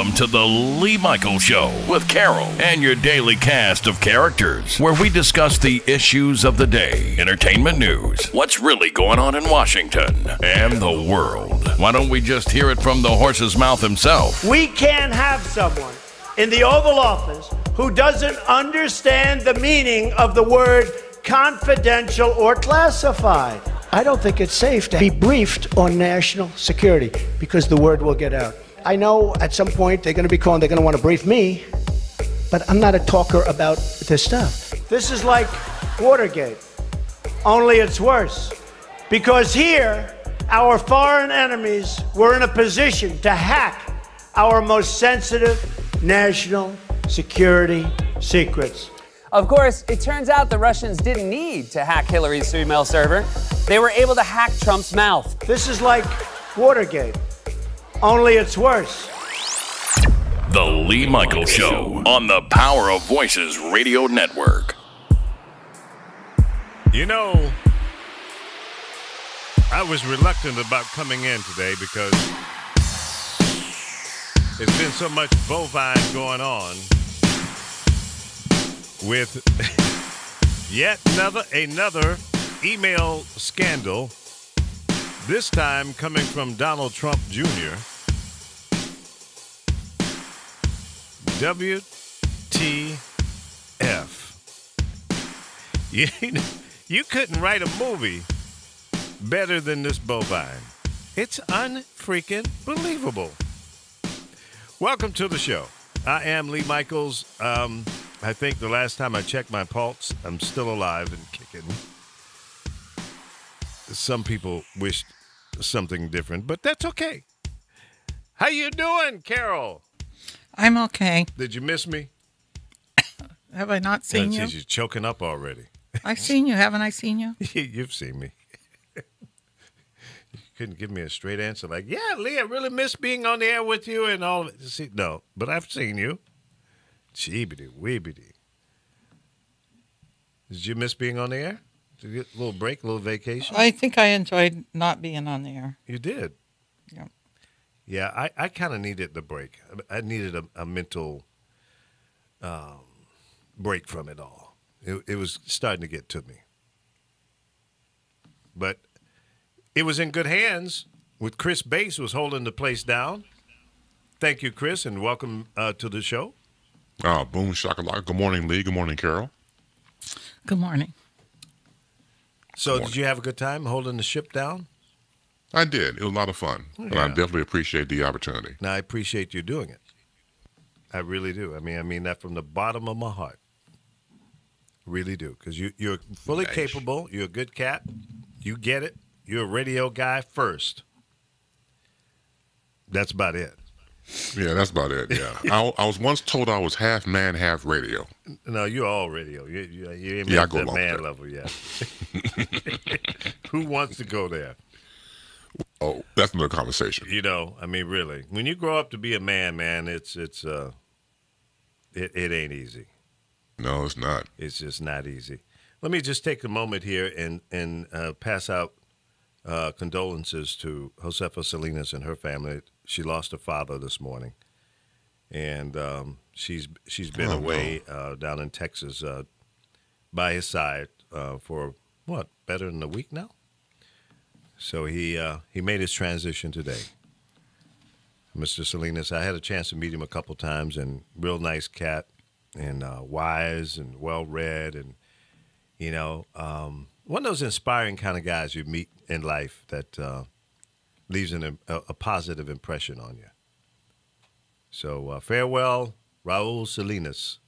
Welcome to the Lee Michaels Show with Carol and your daily cast of characters, where we discuss the issues of the day, entertainment news, what's really going on in Washington, and the world. Why don't we just hear it from the horse's mouth himself? We can't have someone in the Oval Office who doesn't understand the meaning of the word confidential or classified. I don't think it's safe to be briefed on national security because the word will get out. I know at some point they're going to be calling, they're going to want to brief me, but I'm not a talker about this stuff. This is like Watergate, only it's worse. Because here, our foreign enemies were in a position to hack our most sensitive national security secrets. Of course, it turns out the Russians didn't need to hack Hillary's email server. They were able to hack Trump's mouth. This is like Watergate, only it's worse. The Lee Michaels Show on the Power of Voices Radio Network. You know, I was reluctant about coming in today because there's been so much bovine going on with yet another email scandal, this time coming from Donald Trump Jr. WTF. You couldn't write a movie better than this bovine. It's unfreaking believable. Welcome to the show. I am Lee Michaels. I think the last time I checked my pulse, I'm still alive and kicking. Some people wished something different, but that's okay. How you doing, Carol? I'm okay. Did you miss me? Have I not seen you? You're choking up already. I've seen you. Haven't I seen you? You've seen me. You couldn't give me a straight answer like, yeah, Lee, I really miss being on the air with you and all of it. See, no, but I've seen you. Cheebity-weebity. Did you miss being on the air? Did you get a little break, a little vacation? I think I enjoyed not being on the air. You did? Yeah. Yeah, I kind of needed the break. I needed a mental break from it all. It was starting to get to me. But it was in good hands with Chris Bass was holding the place down. Thank you, Chris, and welcome to the show. Boom shakalaka. Good morning, Lee. Good morning, Carol. Good morning. So did you have a good time holding the ship down? I did. It was a lot of fun. Yeah. And I definitely appreciate the opportunity. Now, I appreciate you doing it. I really do. I mean that from the bottom of my heart. Really do. Because you're fully capable. You're a good cat. You get it. You're a radio guy first. That's about it. Yeah, that's about it, yeah. I was once told I was half man, half radio. No, you're all radio. You ain't Yeah, I at go that along man with level yet. Who wants to go there? Oh, that's another conversation. You know, I mean, really. When you grow up to be a man, it ain't easy. No, it's not. It's just not easy. Let me just take a moment here and pass out condolences to Josefa Salinas and her family. She lost her father this morning, and she's been away down in Texas by his side for better than a week now. So he made his transition today. Mr. Salinas, I had a chance to meet him a couple times, and real nice cat, and wise and well read, and one of those inspiring kind of guys you meet in life that leaves a positive impression on you. So farewell, Raul Salinas.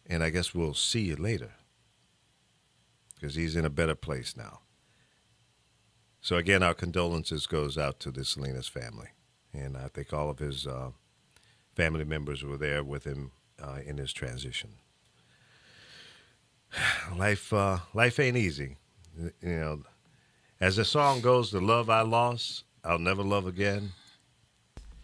And I guess we'll see you later because he's in a better place now. So again, our condolences goes out to the Salinas family. And I think all of his family members were there with him in his transition. Life ain't easy. As the song goes, the love I lost, I'll never love again.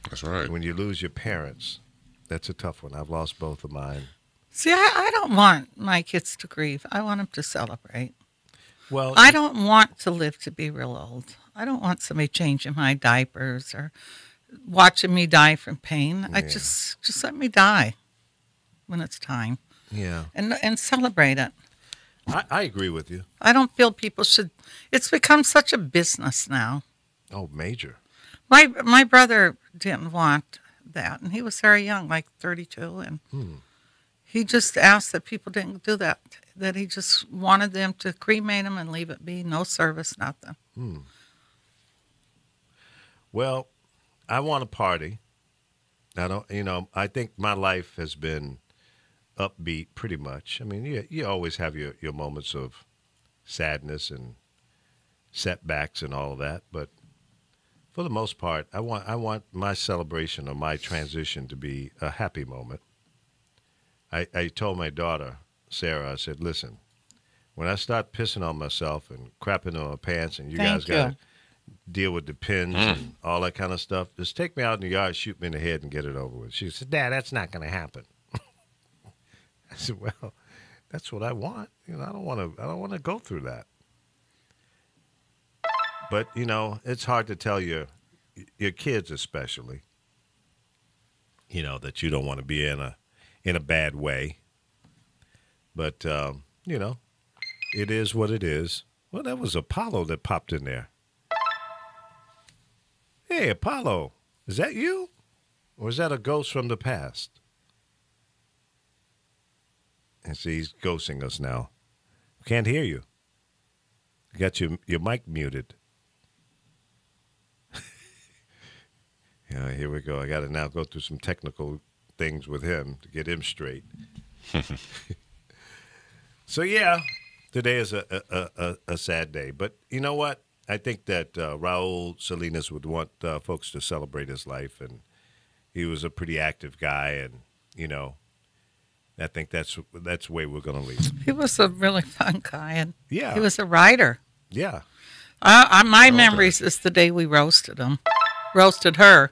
That's right. When you lose your parents, that's a tough one. I've lost both of mine. See, I don't want my kids to grieve. I want them to celebrate. Well, I don't want to live to be real old. I don't want somebody changing my diapers or watching me die from pain. I just let me die when it's time. Yeah. And celebrate it. I agree with you. I don't feel people should. It's become such a business now. Oh, major. My brother didn't want that, and he was very young, like 32, and he just asked that people didn't do that. That he just wanted them to cremate him and leave it be, no service, nothing. Well, I want to party. I don't. I think my life has been upbeat pretty much. I mean, you always have your moments of sadness and setbacks and all of that, but for the most part, I want my celebration or my transition to be a happy moment. I told my daughter, Sarah, I said, listen, when I start pissing on myself and crapping on my pants and you guys got to deal with the pins and all that kind of stuff, just take me out in the yard, shoot me in the head, and get it over with. She said, Dad, that's not going to happen. I said, well, that's what I want. I don't want to go through that. But, it's hard to tell your kids especially, that you don't want to be in a bad way. But, it is what it is. Well, that was Apollo that popped in there. Hey, Apollo, is that you? Or is that a ghost from the past? And see, he's ghosting us now. Can't hear you. You got your mic muted. Yeah, here we go. I got to now go through some technical things with him to get him straight. So, yeah, today is a sad day. But you know what? I think that Raul Salinas would want folks to celebrate his life. And he was a pretty active guy. And, I think that's the way we're going to leave. He was a really fun guy, and Yeah. he was a writer. Yeah. My memories is the day we roasted him. Roasted her.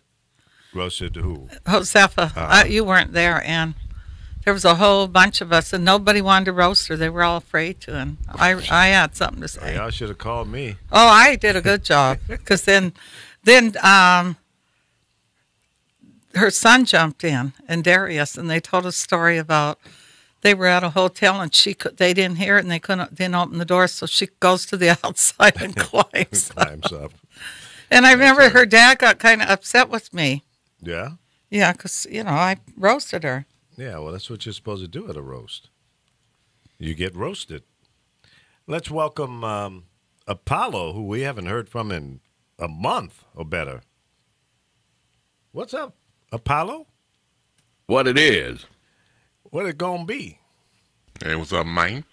Roasted who? Josefa. You weren't there, and there was a whole bunch of us, and nobody wanted to roast her. They were all afraid to, and I had something to say. Y'all should have called me. Oh, I did a good job, because then her son jumped in, and Darius, and they told a story about they were at a hotel and they didn't hear it and they didn't open the door, so she goes to the outside and climbs up. And I remember her dad got kind of upset with me. Yeah? Yeah, because, I roasted her. Yeah, well, that's what you're supposed to do at a roast. You get roasted. Let's welcome Apollo, who we haven't heard from in a month or better. What's up, Apollo? What it is? What it gonna be? Hey, what's up, man?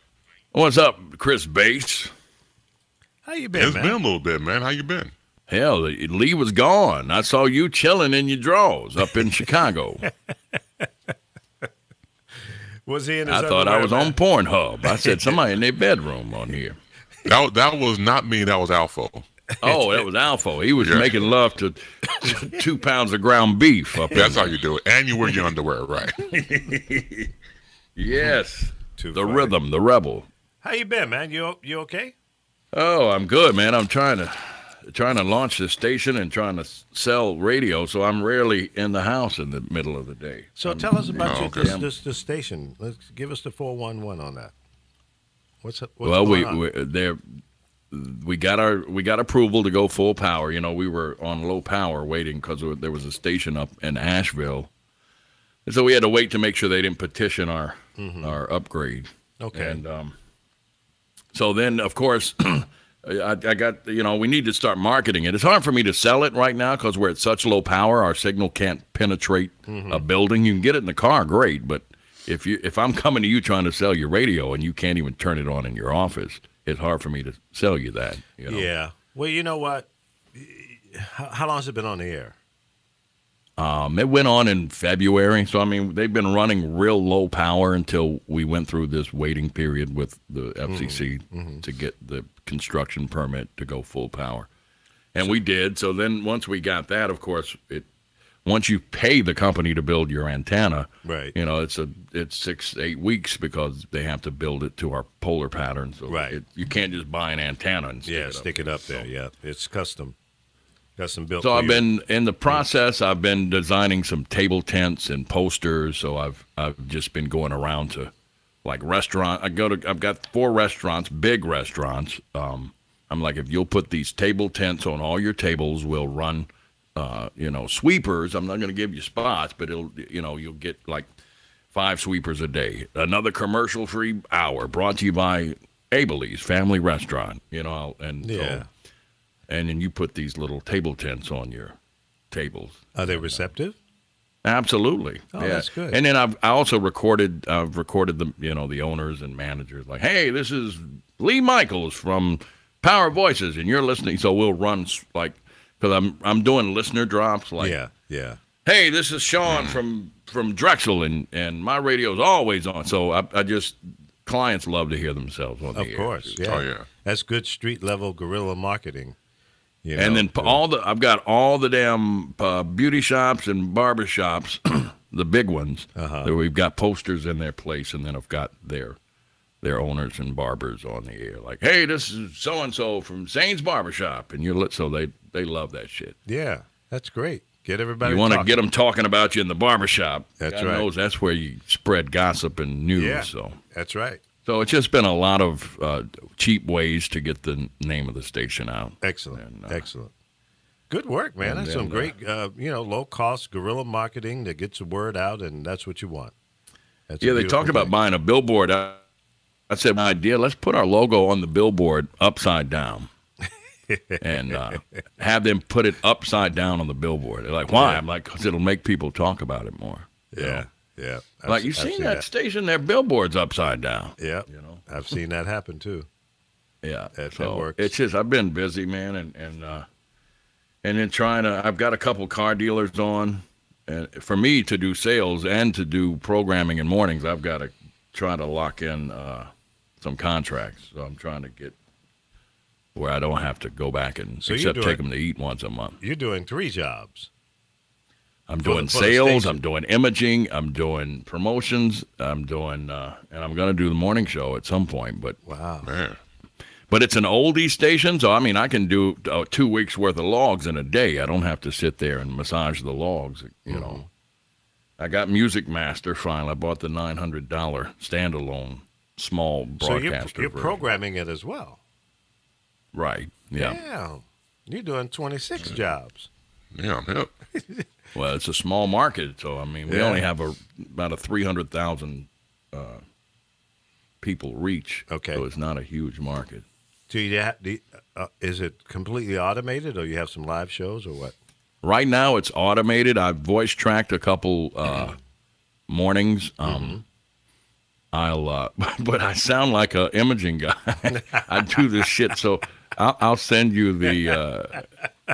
What's up, Chris Bates? How you been, It's man? been a little bit, man. How you been? Hell, Lee was gone. I saw you chilling in your drawers up in Chicago. Was he in his I thought I was underwear, on Pornhub. I said somebody in their bedroom on here. That was not me. That was Alpha. Oh, that was Alpha. He was making love to 2 pounds of ground beef up That's in how you do it. And you wear your underwear, right? Yes. Too The funny. rhythm, the rebel. How you been, man? You okay? Oh, I'm good, man. I'm trying to launch this station and trying to sell radio, so I'm rarely in the house in the middle of the day. So tell us about the station. Let's give us the 411 on that. What's well, going on? we got approval to go full power. We were on low power waiting because there was a station up in Asheville, and so we had to wait to make sure they didn't petition our upgrade. Okay. And so then, of course, I got we need to start marketing it. It's hard for me to sell it right now because we're at such low power. Our signal can't penetrate a building. You can get it in the car, great, but if I'm coming to you trying to sell your radio and you can't even turn it on in your office, it's hard for me to sell you that. Yeah. Well, you know what? How long has it been on the air? It went on in February, so they've been running real low power until we went through this waiting period with the FCC to get the construction permit to go full power, and we did. So then, once we got that, of course, once you pay the company to build your antenna, right? It's 6 to 8 weeks because they have to build it to our polar pattern. So right, you can't just buy an antenna and stick it up there. Yeah, it's custom. Custom built. So for I've you. been in the process. I've been designing some table tents and posters. So I've just been going around to like restaurant. I've got 4 restaurants, big restaurants. I'm like, if you'll put these table tents on all your tables, we'll run, sweepers. I'm not going to give you spots, but you'll get like 5 sweepers a day. Another commercial-free hour brought to you by Abel's Family Restaurant. And then you put these little table tents on your tables. Are they receptive? Absolutely. Oh, that's good. And then I've recorded the the owners and managers like, hey, this is Lee Michaels from Power Voices, and you're listening. So we'll run like, because I'm doing listener drops like, yeah. Hey, this is Sean from Drexel, and my radio's always on. So I just clients love to hear themselves on the air. Of course, yeah. Oh, yeah. That's good street level guerrilla marketing. And then I've got all the damn beauty shops and barber shops, the big ones. That we've got posters in their place, and then I've got their owners and barbers on the air. Like, hey, this is so and so from Zane's Barbershop, and so they love that shit. Yeah, that's great. Get everybody. You want to talking. get them talking about you in the barbershop. That's God right. knows that's where you spread gossip and news. Yeah, So that's right. So it's just been a lot of cheap ways to get the name of the station out. Excellent, And, excellent. Good work, man. That's some great, low cost guerrilla marketing that gets the word out, and that's what you want. That's Yeah, they talked about buying a billboard. I said, my idea, let's put our logo on the billboard upside down and have them put it upside down on the billboard. They're like, why? I'm like, because it'll make people talk about it more. Yeah, yeah. Like, you seen that station, their billboard's upside down. Yeah, I've seen that happen too. Yeah, that so works. It's just, I've been busy, man, and then I've got a couple car dealers on. And for me to do sales and to do programming in mornings, I've got to try to lock in some contracts. So I'm trying to get where I don't have to go back and except take them to eat once a month. You're doing 3 jobs. I'm doing sales, I'm doing imaging, I'm doing promotions, I'm doing, and I'm going to do the morning show at some point. But wow, man. But it's an oldie station, so I mean, I can do 2 weeks worth of logs in a day. I don't have to sit there and massage the logs, know. I got Music Master finally. I bought the $900 standalone small broadcaster. So you're version. programming it as well. Right? Yeah. Damn. You're doing 26 jobs. Yeah, I'm hip. Well, it's a small market, so I mean, we only have about a 300,000 people reach. Okay. So it's not a huge market. Is it completely automated, or you have some live shows, or what? Right now, it's automated. I've voice tracked a couple mornings. But I sound like an imaging guy. I do this shit, so I'll send you the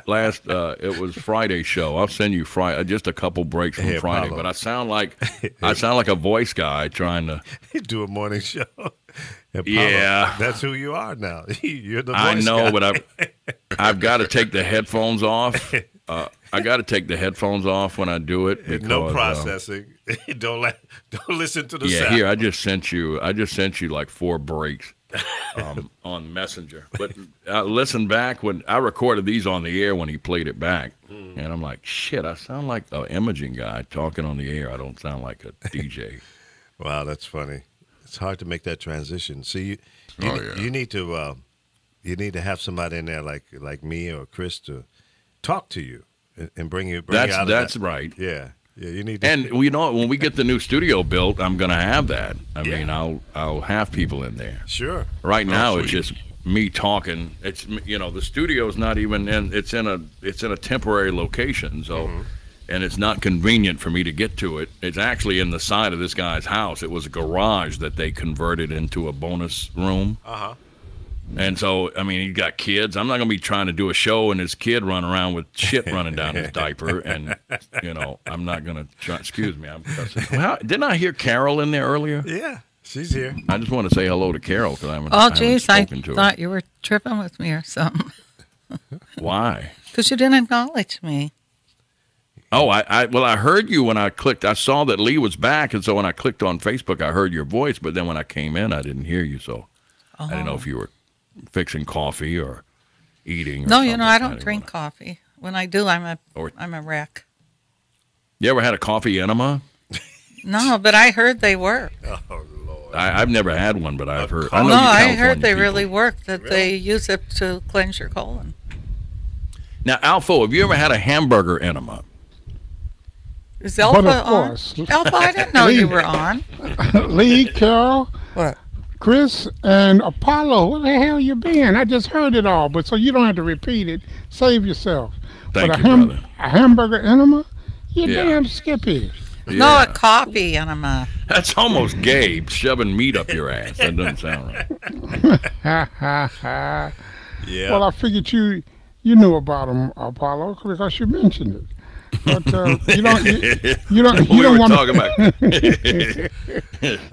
last. It was Friday show. I'll send you Friday, just a couple breaks from Friday. Apollo. But I sound like a voice guy trying to do a morning show. Apollo, yeah, that's who you are now. You're the voice I know, guy. but I've got to take the headphones off. I got to take the headphones off when I do it. Because, no processing. Don't listen to the sound. Here I just sent you like 4 breaks on Messenger. But I listened back when I recorded these on the air when he played it back, and I'm like, shit, I sound like an imaging guy talking on the air. I don't sound like a DJ. Wow, that's funny. It's hard to make that transition. See, you need to have somebody in there like me or Chris to talk to you and bring you out of That's that. right. Yeah, you need to. And when we get the new studio built, I'm going to have that. I mean, I'll have people in there. Sure. Right now, sweet. it's just me talking. It's the studio's not even in. It's in a temporary location, so. And it's not convenient for me to get to it. It's actually in the side of this guy's house. It was a garage that they converted into a bonus room. And so, I mean, he's got kids. I'm not going to be trying to do a show and his kid run around with shit running down his diaper. And, I'm not going to try. Excuse me. Didn't I hear Carol in there earlier? Yeah, she's here. I just want to say hello to Carol because I haven't spoken to her. Thought you were tripping with me or something. Why? Because you didn't acknowledge me. Oh, I heard you when I clicked. I saw that Lee was back, and so when I clicked on Facebook, I heard your voice. But then when I came in, I didn't hear you, so I didn't know if you were fixing coffee or eating. Or No, something. I don't drink coffee. When I do, I'm Or- a wreck. You ever had a coffee enema? No, but I heard they work. Oh Lord. I've never had one, but I've heard. I know No, you I California heard they people- really work. That they use it to cleanse your colon. Now, Alpha, have you ever had a hamburger enema? Is Alpha But of on? course. Alpha, I didn't know you were on. Lee, Carol, What? Chris, and Apollo. Where the hell you been? I just heard it all, but so you don't have to repeat it. Save yourself. Thank but you, brother. a hamburger enema? You Yeah. damn skippy. No, Yeah. a coffee enema. That's almost gay, shoving meat up your ass. That doesn't sound right. Ha ha ha. Yeah. Well, I figured you knew about them, Apollo, because you mentioned it. But you don't We were want talking about.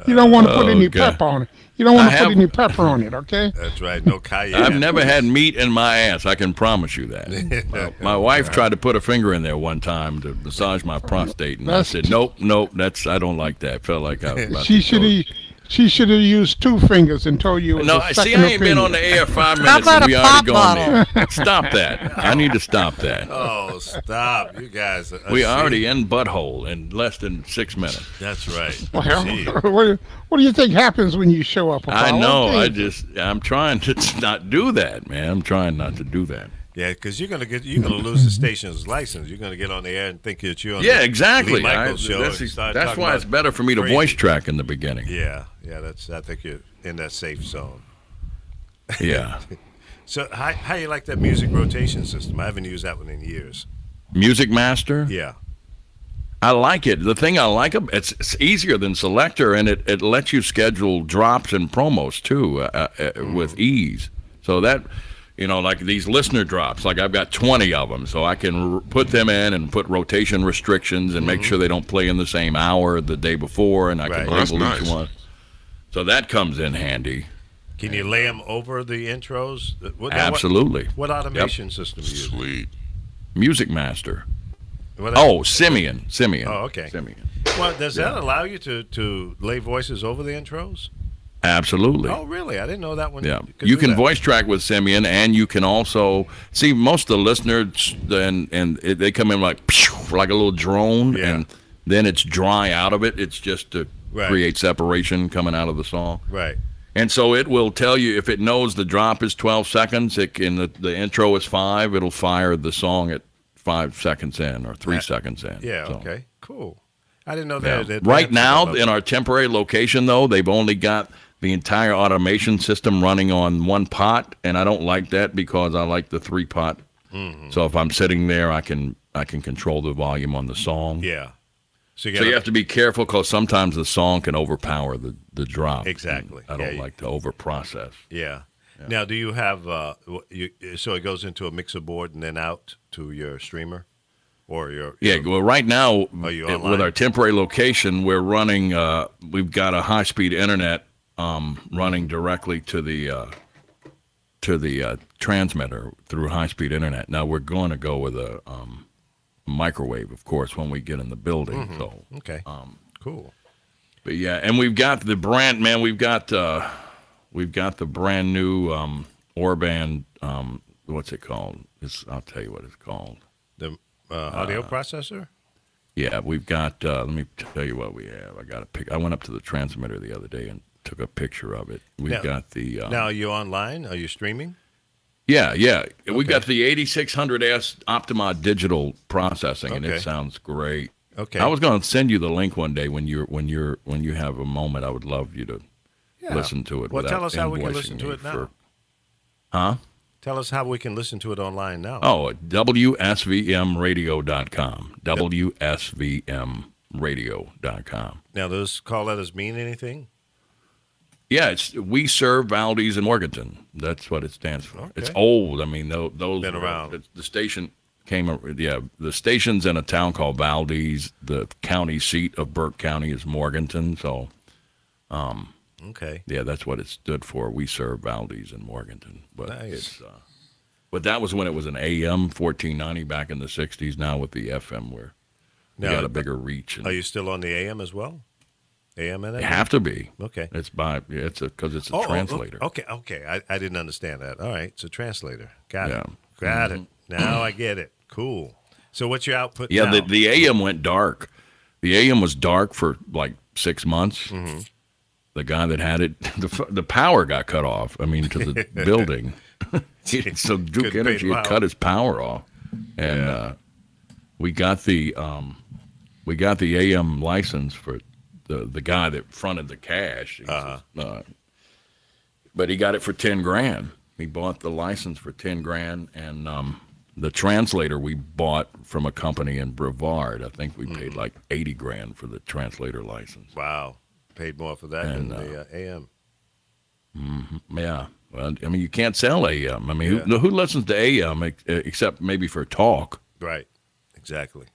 you don't want to put Oh, any God. pepper on it. You don't want I to put have- any pepper on it, okay? That's right. No cayenne. I've never had meat in my ass. I can promise you that. My wife tried to put a finger in there one time to massage my prostate, and I That's said, "Nope, I don't like that." Felt like I was about She to should throw- have She should have used 2 fingers and told you it was No, a see, second I ain't been opinion. on the air 5 How minutes, about and we a already pop gone there. Stop that! I need to stop that. Oh, stop. You guys. We see, already in butthole in less than 6 minutes. That's right. Well, Gee. what do you think happens when you show up? I Apollo? know. Okay. I'm trying to not do that, man. I'm trying not to do that. Yeah, because you're gonna lose the station's license. You're gonna get on the air and think that you're on Yeah, the exactly. Lee Michaels show. That's and start that's talking why about it's better for me to crazy. voice track in the beginning. Yeah, I think you're in that safe zone. Yeah. So how you like that music rotation system? I haven't used that one in years. Music Master. Yeah. I like it. The thing I like about it's easier than Selector, and it lets you schedule drops and promos too with ease. So that, like these listener drops, like I've got 20 of them, so I can put them in and put rotation restrictions and make sure they don't play in the same hour the day before, and I Right. can Oh, that's label nice. each one. So that comes in handy. Can you lay them over the intros? Absolutely. What automation system do you use? Sweet. Music Master. What- Simeon. Oh, okay. Simeon. Well, does that allow you to lay voices over the intros? Absolutely. Oh, really? I didn't know that one. Yeah, could you do can that. voice track with Simeon, and you can also see most of the listeners. They come in like a little drone, Yeah. and then it's dry out of it. It's just to Right. create separation coming out of the song. Right. And so it will tell you if it knows the drop is 12 seconds. It can the intro is 5. It'll fire the song at 5 seconds in or 3 seconds in. Yeah. So, Okay. Cool. I didn't know yeah. that. Right now, in our temporary location, though, they've only got the entire automation system running on one pot, and I don't like that because I like the 3-pot. Mm-hmm. So if I'm sitting there, I can control the volume on the song. Yeah. So So you have to be careful because sometimes the song can overpower the drop. Exactly. I Yeah, don't like to overprocess. Yeah. Now, do you have so it goes into a mixer board and then out to your streamer, or your Yeah, well, right now, Are you with online? our temporary location, we're running, we've got a high-speed internet running directly to the transmitter through high-speed internet. Now, we're going to go with a microwave, of course, when we get in the building. Mm-hmm. So, Okay. Cool. but yeah, and we've got the brand, man, we've got the brand new Orban, what's it called? I'll tell you what it's called. The audio processor. Yeah, we've got. Let me tell you what we have. I got a pic. I went up to the transmitter the other day and took a picture of it. We've Now- got the. Now, are you online? Are you streaming? Yeah. We got the 8600S Optima digital processing, and Okay. it sounds great. Okay. I was going to send you the link one day when you have a moment. I would love you to Yeah. listen to it. Well, without tell us how we can invoicing listen to me it now. for- Huh? Tell us how we can listen to it online now. Oh, at WSVMradio.com. WSVMradio.com. Now, those call letters mean anything? Yeah, it's We Serve Valdez and Morganton. That's what it stands for. It's Okay. old. I mean, those Been around. The station came. Yeah, the station's in a town called Valdez. The county seat of Burke County is Morganton. So, Okay. yeah, that's what it stood for. We Serve Valdez and Morganton. But Nice. but that was when it was an AM 1490 back in the '60s. Now with the FM, we Now, got a bigger reach. And Are you still on the AM as well? AM and you FM? have to be. Okay. It's because it's a Oh, translator. Okay. I didn't understand that. All right. It's a translator. Got Yeah. it. Got it. Now I get it. Cool. So what's your output Yeah, now? the AM went dark. The AM was dark for like 6 months. Mm-hmm. The guy that had it, the power got cut off. I mean, to the building. So Duke Couldn't pay Energy the had power. cut his power off, and we got the AM license for the guy that fronted the cash. But he got it for $10,000. He bought the license for $10,000, and the translator we bought from a company in Brevard. I think we paid like $80,000 for the translator license. Wow. Paid more for that than the AM. Yeah. Well, I mean, you can't sell AM. I mean, who listens to AM except maybe for talk? Right. Exactly.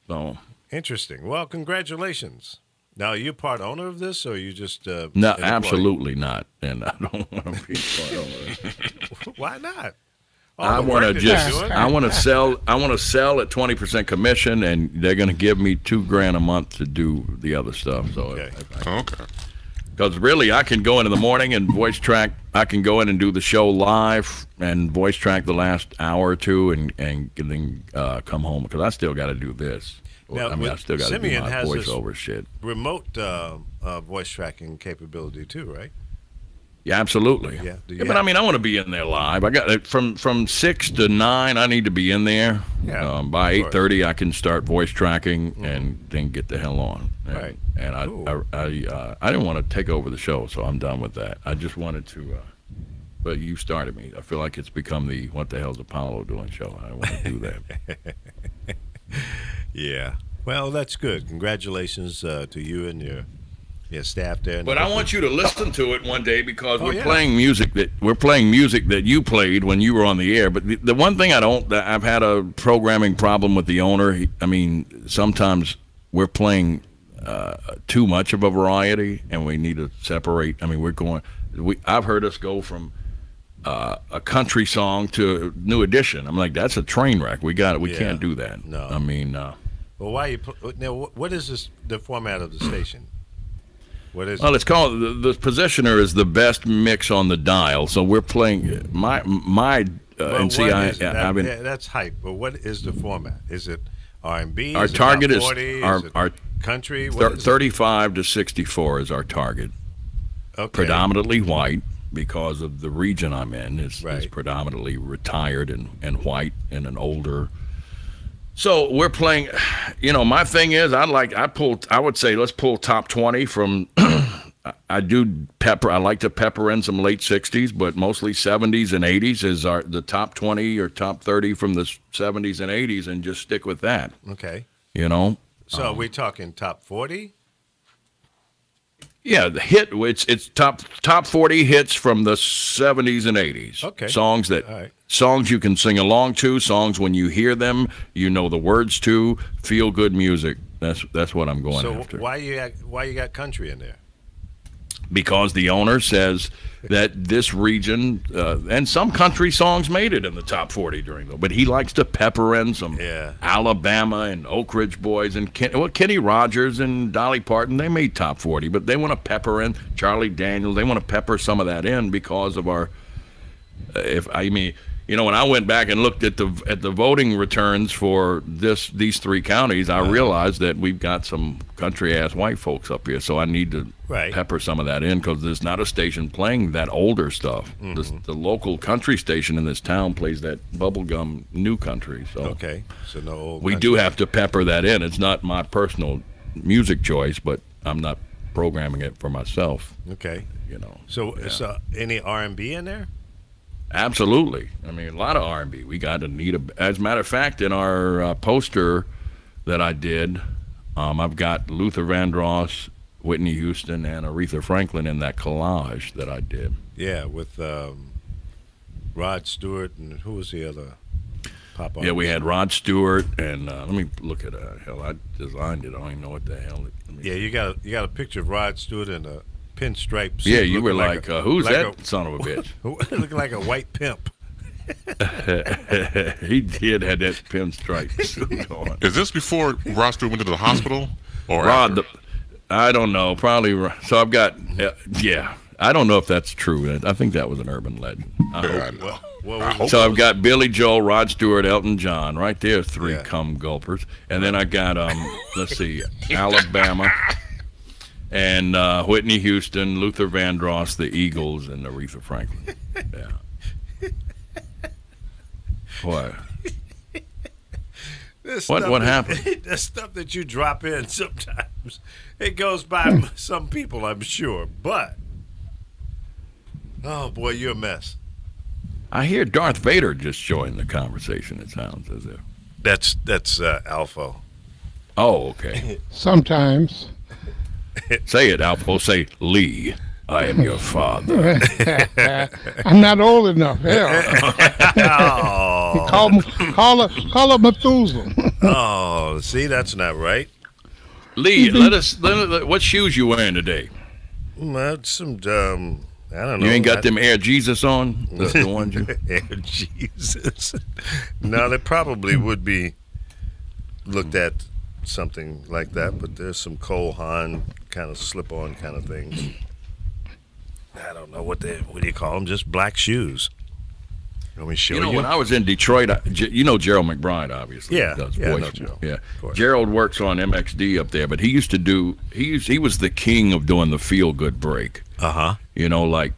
So Interesting. Well, congratulations. Now, are you part owner of this, or are you just no, an employee? absolutely not. And I don't want to be part of it. Why not? I want to I want to sell at 20% commission, and they're going to give me $2,000 a month to do the other stuff. So, Okay. Okay. because really, I can go in the morning and voice track. I can go in and do the show live and voice track the last hour or two, and then come home because I still got to do this. Now, I mean, I still got to do Simeon my has this voiceover shit. remote voice tracking capability too, right? Yeah, absolutely. Yeah. Do you But have- I mean, I want to be in there live. I got it from 6 to 9. I need to be in there. Yeah, By of course. 8:30, I can start voice tracking and then get the hell on. And, Right. And Cool. I didn't want to take over the show, so I'm done with that. I just wanted to. But you started me. I feel like it's become the "What the hell's Apollo doing" show. I want to do that. Yeah. Well, that's good. Congratulations to you and your staff there. But I want you to listen to it one day because Oh, we're yeah. playing music that you played when you were on the air. But the one thing I've had a programming problem with the owner. I mean, sometimes we're playing too much of a variety, and we need to separate. I mean, I've heard us go from a country song to New Edition. I'm like, that's a train wreck. We Yeah. can't do that. No. I mean. Well, why you now? What is the format of the station? What is? Well, it's called the positioner is the best mix on the dial. So we're playing my Well, and see what I is it? I've been that's hype. But what is the format? Is it R&B? Our Is it target top is 40? our- Is it our country. What is it? 35 to 64 is our target. Okay. Predominantly white because of the region I'm in is Right. predominantly retired and white and an older. So we're playing. You know, my thing is I would say let's pull top 20 from. I do pepper. I like to pepper in some late 60s, but mostly 70s and 80s is the top 20 or top 30 from the 70s and 80s, and just stick with that. Okay. You know. So are we talking top 40? Yeah, the hit. It's top 40 hits from the 70s and 80s. Okay. Songs All right. songs you can sing along to. Songs when you hear them, you know the words to. Feel good music. That's what I'm going So after. why you got country in there? Because the owner says that this region and some country songs made it in the top 40 but he likes to pepper in some Yeah. Alabama and Oak Ridge Boys and Kenny Rogers and Dolly Parton. They made top 40, but they want to pepper in Charlie Daniels. They want to pepper some of that in because of our. When I went back and looked at the voting returns for these three counties, I realized that we've got some country ass white folks up here. So I need to Right. pepper some of that in because there's not a station playing that older stuff. The local country station in this town plays that bubblegum new country. So Okay. So no old we country. do have to pepper that in. It's not my personal music choice, but I'm not programming it for myself. Okay. You know. So any R&B in there? Absolutely. I mean, a lot of R&B. We got Anita. As a matter of fact, in our poster that I did, I've got Luther Vandross, Whitney Houston, and Aretha Franklin in that collage that I did. Yeah, with Rod Stewart and who was the other pop Yeah, we had Rod Stewart, and let me look at hell. I designed it. I don't even know what the hell. Yeah, you got a picture of Rod Stewart in a pinstripe suit. Yeah, you were looking like, who's like that son of a bitch? looking like a white pimp. He did have that pinstripe suit on. Is this before Rod Stewart went to the hospital or Rod, after? I don't know. Probably. So I've got, yeah. I don't know if that's true. I think that was an urban legend. I hope. Well, So I've got Billy Joel, Rod Stewart, Elton John. Right there, three Yeah. cum gulpers. And then I got, let's see, Alabama, and Whitney Houston, Luther Vandross, the Eagles, and Aretha Franklin. Yeah. What? What happened? The stuff that you drop in sometimes, it goes by some people, I'm sure. But, oh boy, you're a mess. I hear Darth Vader just joined the conversation, it sounds as if. That's Alpha. Oh, okay. Sometimes. Say it, Alpo. Say, Lee, I am your father. I'm not old enough. Hell. Oh, Call up Methuselah. oh, see, that's not right. Lee, let what shoes you wearing today? That's some I don't know. You ain't got them Air Jesus on? The ones you... Jesus. No, they probably would be looked at something like that, but there's some Cole Haan kind of slip-on kind of things. I don't know what do you call them? Just black shoes. Let me show you. You know, when I was in Detroit, you know Gerald McBride, obviously. Yeah, Does yeah, I voice. know Gerald. Yeah. Of course. Gerald works on MXD up there, but he used to do. He was the king of doing the feel-good break. Uh-huh. You know, like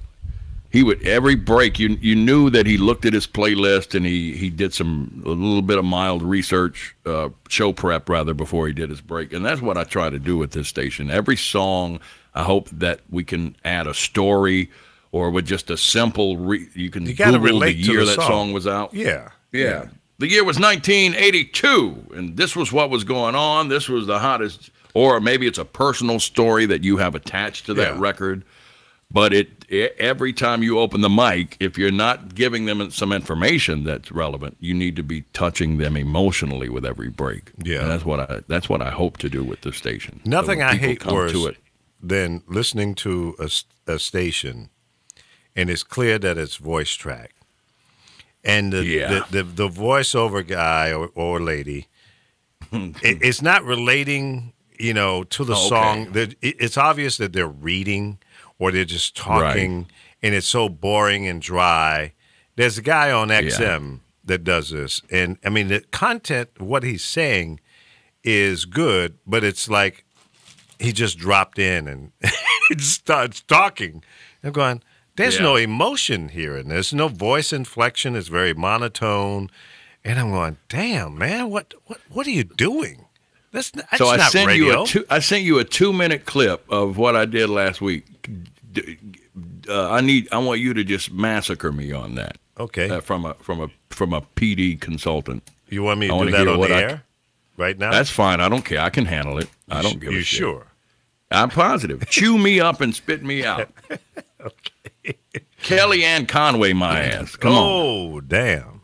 he would every break. You knew that he looked at his playlist and he did a little bit of mild research, show prep rather, before he did his break. And that's what I try to do with this station. Every song, I hope that we can add a story. Or with just a simple, you can gotta Google relate the to year the that song. song was out. Yeah. Yeah. The year was 1982, and this was what was going on. This was the hottest, or maybe it's a personal story that you have attached to that Yeah. record. But every time you open the mic, if you're not giving them some information that's relevant, you need to be touching them emotionally with every break. Yeah. And that's what I hope to do with the station. Nothing So when I people hate come worse to it. than listening to a station, and it's clear that it's voice track, and the voiceover guy or lady, it's not relating, to the song. It's obvious that they're reading or they're just talking, and it's so boring and dry. There's a guy on XM that does this, and I mean the content, what he's saying, is good, but it's like he just dropped in and it starts talking. I'm going, there's no emotion here, and there's no voice inflection. It's very monotone, and I'm going, damn, man, what are you doing? That's So I not sent radio. I sent you a 2-minute clip of what I did last week. I want you to just massacre me on that. Okay. From a PD consultant. You want me I to wanna do that hear on what the I air right now? That's fine. I don't care. I can handle it. I don't give a shit. You sure? I'm positive. Chew me up and spit me out. Okay. Kellyanne Conway, my ass. Come on. Oh, damn.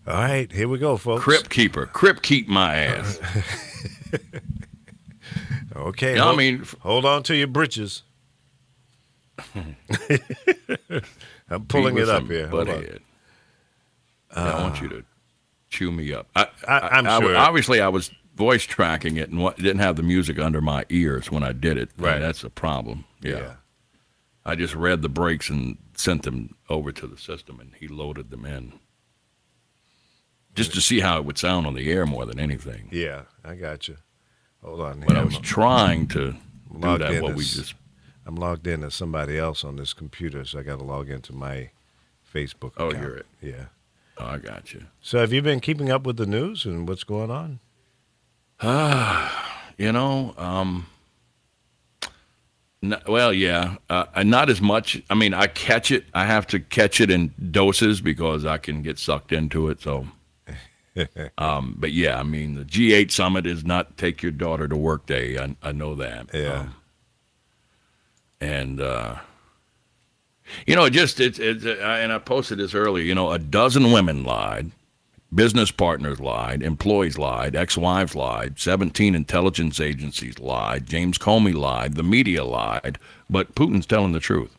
All right, here we go, folks. Crypt keeper. Crypt keep my ass. Okay. Yeah, I mean, hold on to your britches. I'm pulling it up here. Hold on. Butthead. I want you to chew me up. I'm sure. Obviously, I was voice tracking it and didn't have the music under my ears when I did it. Right. And that's a problem. Yeah. I just read the breaks and sent them over to the system, and he loaded them in. Just to see how it would sound on the air more than anything. Yeah, I got you. Hold on. But I was trying to do logged that. in I'm I'm logged in as somebody else on this computer, so I got to log into my Facebook account. Oh, you're it. Yeah. Oh, I got you. So have you been keeping up with the news and what's going on? Not as much. I mean, I catch it. I have to catch it in doses because I can get sucked into it. So, but yeah, I mean, the G8 summit is not take your daughter to work day. I know that. Yeah. And and I posted this earlier. A dozen women lied. Business partners lied, employees lied, ex-wives lied, 17 intelligence agencies lied, James Comey lied, the media lied, but Putin's telling the truth.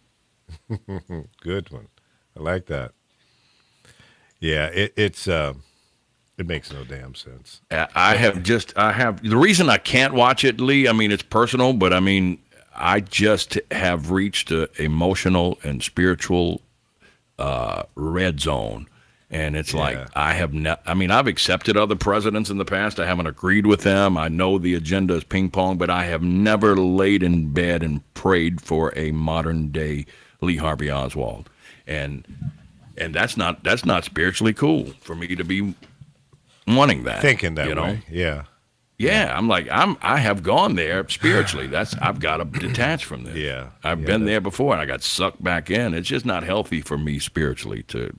Good one. I like that. Yeah, it makes no damn sense. I have the reason I can't watch it, Lee, I mean, it's personal, but I mean, I just have reached a emotional and spiritual red zone. And it's like I've accepted other presidents in the past. I haven't agreed with them. I know the agenda is ping pong, but I have never laid in bed and prayed for a modern day Lee Harvey Oswald. And that's not spiritually cool for me to be wanting that. Thinking that you know? way. Yeah. Yeah, I'm like I have gone there spiritually. I've got to detach from this. Yeah. I've been there before and I got sucked back in. It's just not healthy for me spiritually to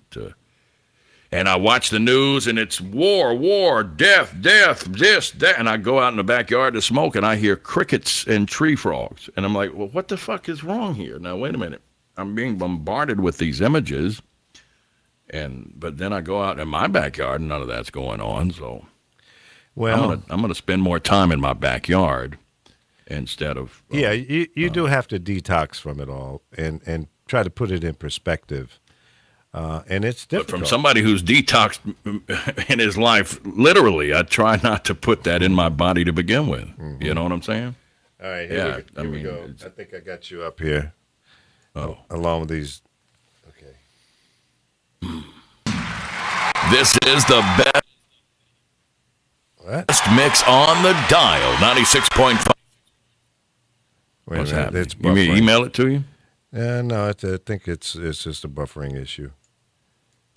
and I watch the news, and it's war, death, this, that. And I go out in the backyard to smoke, and I hear crickets and tree frogs. And I'm like, well, what the fuck is wrong here? Now, wait a minute. I'm being bombarded with these images. But then I go out in my backyard, and none of that's going on. So I'm gonna spend more time in my backyard instead of. You do have to detox from it all and try to put it in perspective. And it's difficult. But from somebody who's detoxed in his life, literally, I try not to put that in my body to begin with. Mm-hmm. You know what I'm saying? All right, here we go. I think I got you up here. Along with these. Okay. This is the best mix on the dial, 96.5. What's happening? You mean email it to you? No, I think it's just a buffering issue.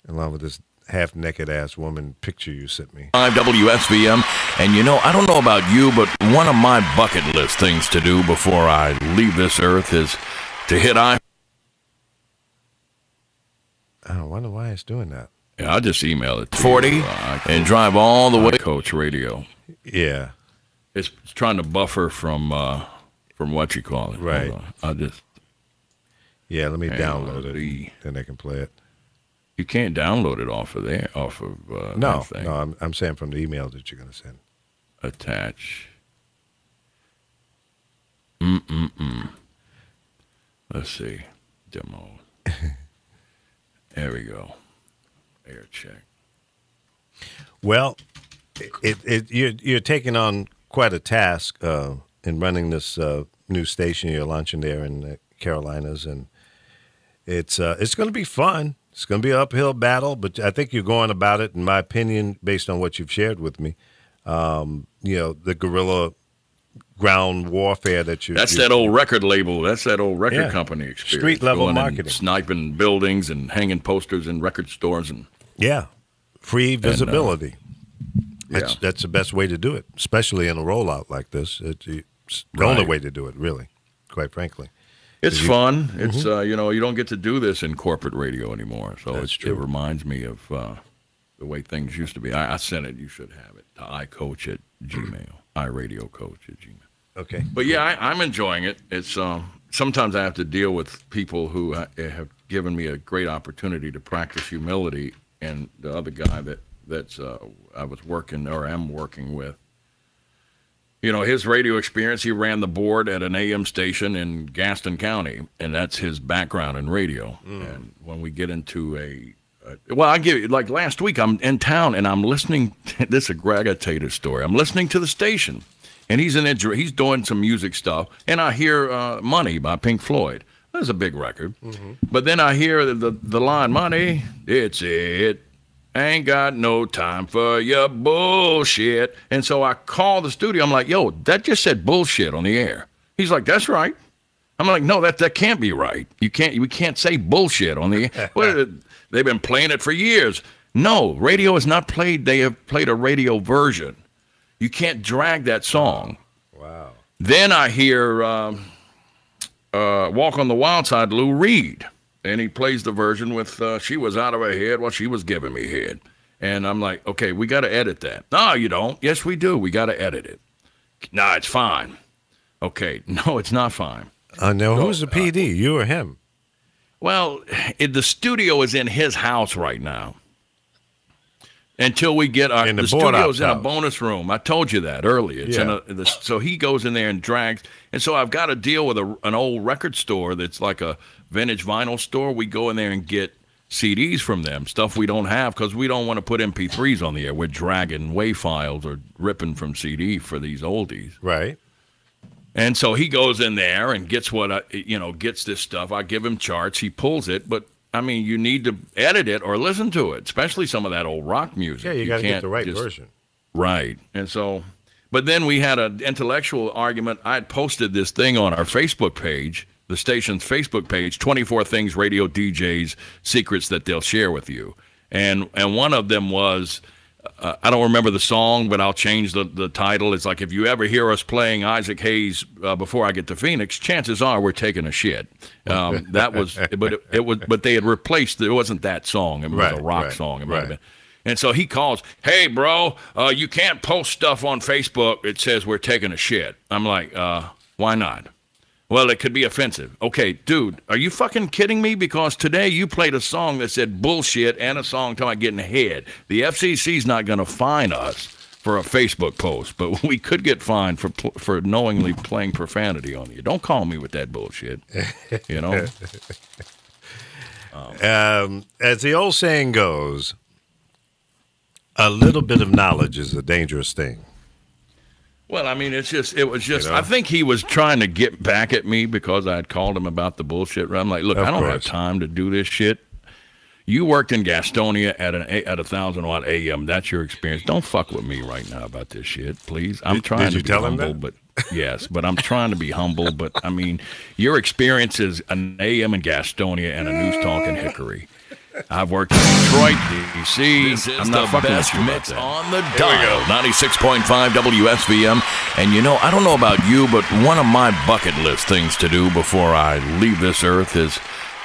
Along with this half-naked ass woman picture you sent me. WSVM, and I don't know about you, but one of my bucket list things to do before I leave this earth is to hit I wonder why it's doing that. Yeah, I'll just email it to 40 you, and drive all the way to Coach Radio. Yeah. It's trying to buffer from what you call it. Right. I'll just... Yeah, let me download it, then I can play it. You can't download it off of there, No, I'm saying from the email that you're going to send. Attach. Let's see. Demo. There we go. Air check. Well, you're taking on quite a task in running this new station you're launching there in the Carolinas, and it's going to be fun. It's going to be an uphill battle, but I think you're going about it, in my opinion, based on what you've shared with me. The guerrilla ground warfare that you. That old record label. That's that old record company experience. Street level going marketing, sniping buildings and hanging posters in record stores and. Yeah, free visibility. That's the best way to do it, especially in a rollout like this. It's the only way to do it, really, quite frankly. It's fun. It's you don't get to do this in corporate radio anymore. So it reminds me of the way things used to be. I sent it. You should have it to iCoach@gmail. iRadioCoach@gmail. Okay. But yeah, I'm enjoying it. It's sometimes I have to deal with people who have given me a great opportunity to practice humility, and the other guy that's I was working or am working with. His radio experience, he ran the board at an AM station in Gaston County, and that's his background in radio. And when we get into I give you, like last week, I'm in town, and I'm listening, this is a Greg Tater story. I'm listening to the station, and he's doing some music stuff, and I hear Money by Pink Floyd. That's a big record. But then I hear the line, Money, it's it. Ain't got no time for your bullshit. And so I call the studio. I'm like, yo, that just said bullshit on the air. He's like, that's right. I'm like, no, that can't be right. We can't say bullshit on the air. Well, they've been playing it for years. No, radio is not played. They have played a radio version. You can't drag that song. Wow. Then I hear Walk on the Wild Side, Lou Reed. And he plays the version with She Was Out of Her Head while she was giving me head. And I'm like, okay, we got to edit that. No, you don't. Yes, we do. We got to edit it. No, it's fine. Okay. No, it's not fine. No, who's the PD? You or him? Well, the studio is in his house right now. Until we get the studio's in a bonus room. I told you that earlier. It's so he goes in there and drags. And so I've got to deal with an old record store that's like a vintage vinyl store. We go in there and get CDs from them, stuff we don't have because we don't want to put MP3s on the air. We're dragging WAV files or ripping from CD for these oldies. Right. And so he goes in there and gets gets this stuff. I give him charts. He pulls it, but I mean, you need to edit it or listen to it, especially some of that old rock music. Yeah, you got to get the right version. Right. And so, but then we had an intellectual argument. I had posted this thing on our Facebook page, the station's Facebook page, 24 Things Radio DJs, Secrets That They'll Share With You. And one of them was, I don't remember the song, but I'll change the title. It's like, if you ever hear us playing Isaac Hayes Before I Get to Phoenix, chances are we're taking a shit. That was, but they had replaced it. It wasn't that song. It was a rock song. It might have been. And so he calls, hey, bro, you can't post stuff on Facebook. It says we're taking a shit. I'm like, why not? Well, it could be offensive. Okay, dude, are you fucking kidding me? Because today you played a song that said bullshit and a song talking about getting ahead. The FCC's not going to fine us for a Facebook post, but we could get fined for knowingly playing profanity on you. Don't call me with that bullshit, you know? As the old saying goes, a little bit of knowledge is a dangerous thing. Well, I mean, it was just, I think he was trying to get back at me because I had called him about the bullshit. I'm like, look, I don't have time to do this shit. You worked in Gastonia at 1,000-watt AM. That's your experience. Don't fuck with me right now about this shit, please. I'm trying to be humble, but yes, but I'm trying to be humble. But I mean, your experience is an AM in Gastonia and a news talk in Hickory. I've worked in Detroit, D.C. This is the best mix on the dial. 96.5 WSVM. And, you know, I don't know about you, but one of my bucket list things to do before I leave this earth is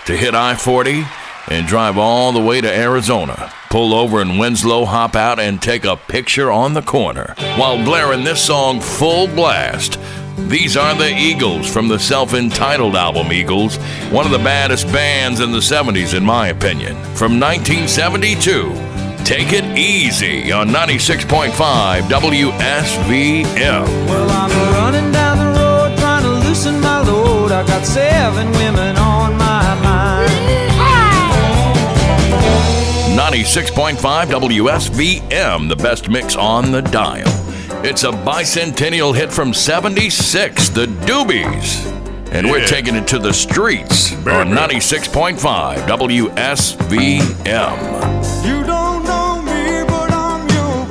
to hit I-40 and drive all the way to Arizona. Pull over in Winslow, hop out, and take a picture on the corner while blaring this song full blast. These are the Eagles from the self-entitled album Eagles, one of the baddest bands in the 70s, in my opinion. From 1972, Take It Easy on 96.5 WSVM. Well, I'm running down the road trying to loosen my load. I got 7 women on my mind. 96.5 WSVM, the best mix on the dial. It's a bicentennial hit from 76, the Doobies. And we're taking it to the streets on 96.5 WSVM. You don't know me, but I'm your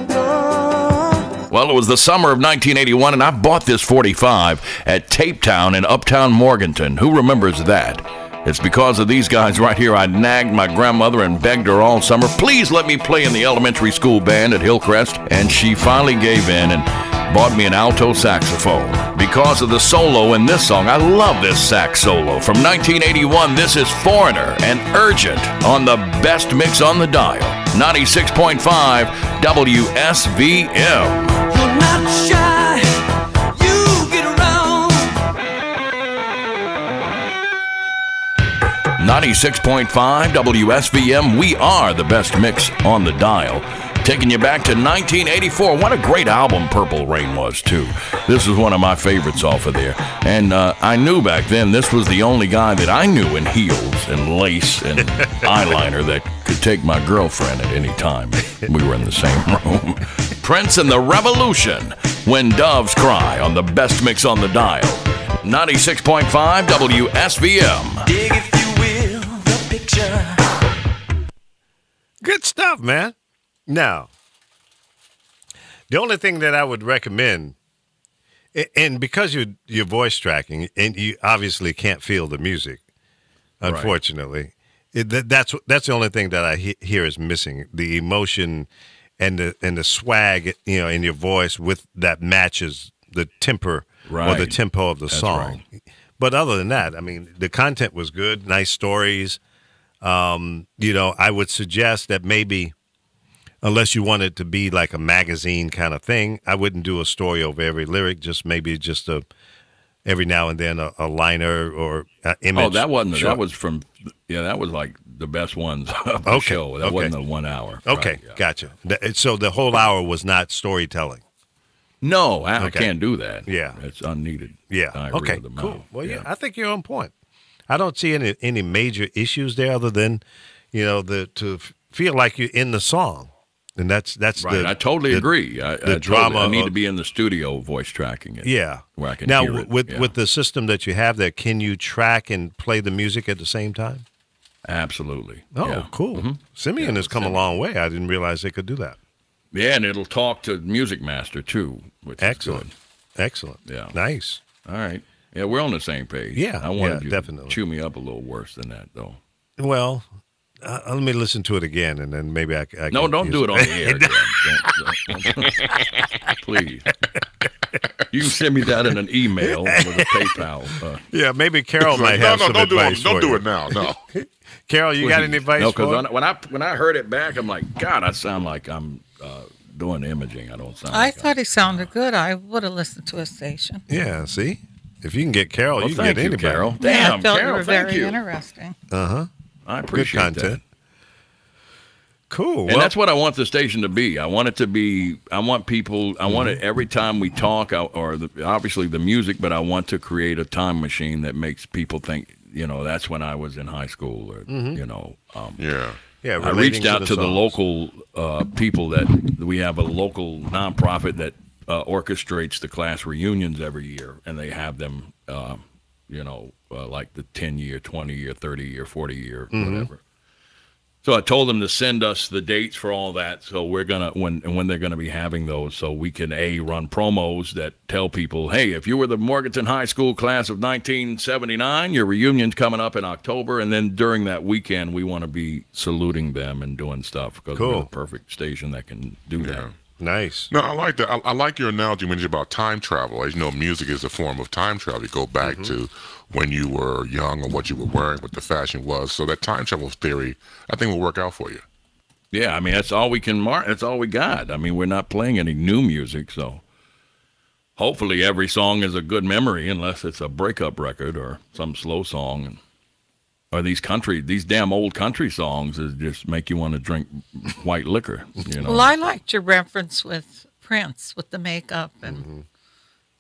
brother. Well, it was the summer of 1981, and I bought this 45 at Tape Town in Uptown Morganton. Who remembers that? It's because of these guys right here. I nagged my grandmother and begged her all summer, please let me play in the elementary school band at Hillcrest. And she finally gave in and bought me an alto saxophone. Because of the solo in this song, I love this sax solo. From 1981, this is Foreigner and Urgent on the best mix on the dial. 96.5 WSVM. You're not shy. You get around. 96.5 WSVM, we are the best mix on the dial. Taking you back to 1984. What a great album Purple Rain was, too. This is one of my favorites off of there. And I knew back then this was the only guy that I knew in heels and lace and eyeliner that could take my girlfriend at any time. We were in the same room. Prince and the Revolution, When Doves Cry, on the best mix on the dial. 96.5 WSVM. Dig, if you will, the picture. Good stuff, man. Now, the only thing that I would recommend, and because you're voice tracking, and you obviously can't feel the music, unfortunately, that's the only thing that I hear is missing, the emotion and the swag, in your voice that matches the temper or the tempo of the song. Right. But other than that, I mean, the content was good, nice stories. I would suggest that maybe, unless you want it to be like a magazine kind of thing, I wouldn't do a story over every lyric, maybe every now and then a liner or image. Oh, that wasn't, that was from, that was like the best ones of the show. That wasn't the 1 hour. Okay, right, gotcha. So the whole hour was not storytelling. No, I can't do that. Yeah. It's unneeded. Yeah. Okay, cool. Well, I think you're on point. I don't see any major issues there other than, to feel like you're in the song. And that's right. I totally agree. The drama. I need to be in the studio voice tracking it. Yeah. Where I can now, hear it. with the system that you have there, can you track and play the music at the same time? Absolutely. Oh, yeah. cool. Mm-hmm. Simian has come a long way. I didn't realize they could do that. Yeah, and it'll talk to Music Master, too, which Excellent. is Excellent. Yeah. Nice. All right. Yeah, we're on the same page. Yeah, I wanted you definitely. to chew me up a little worse than that, though. Well, let me listen to it again, and then maybe I can. No, don't do it on the air, don't. Please. You can send me that in an email with a PayPal. Yeah, maybe Carol might have some advice. Don't do it now. No. Carol, you got any advice? No, because when I heard it back, I'm like, God, I sound like I'm doing imaging. I don't sound. I thought he sounded good. I would have listened to his station. Yeah, see, if you can get Carol, well, you can get anybody. Carol. Yeah, Damn, I felt Carol, you were thank very you. interesting. I appreciate Good content. that. Cool. And that's what I want the station to be. I want it to be. I want people. I want it every time we talk, obviously the music, but I want to create a time machine that makes people think. That's when I was in high school, or Yeah. Yeah. I reached out to the local people that we have a local nonprofit that orchestrates the class reunions every year, and they have them, like the 10-year, 20-year, 30-year, 40-year, whatever. So I told them to send us the dates for all that. So we're gonna when they're gonna be having those, so we can run promos that tell people, hey, if you were the Morganton High School class of 1979, your reunion's coming up in October, and then during that weekend we want to be saluting them and doing stuff because we're the perfect station that can do that. Nice. No, I like that. I like your analogy when it's about time travel. As you know, music is a form of time travel. You go back to when you were young or what you were wearing, what the fashion was. So that time travel theory, I think, will work out for you. Yeah, I mean, that's all we can that's all we got. I mean, we're not playing any new music, so hopefully every song is a good memory, unless it's a breakup record or some slow song. Or these damn old country songs that just make you want to drink white liquor. Well, I liked your reference with Prince, with the makeup and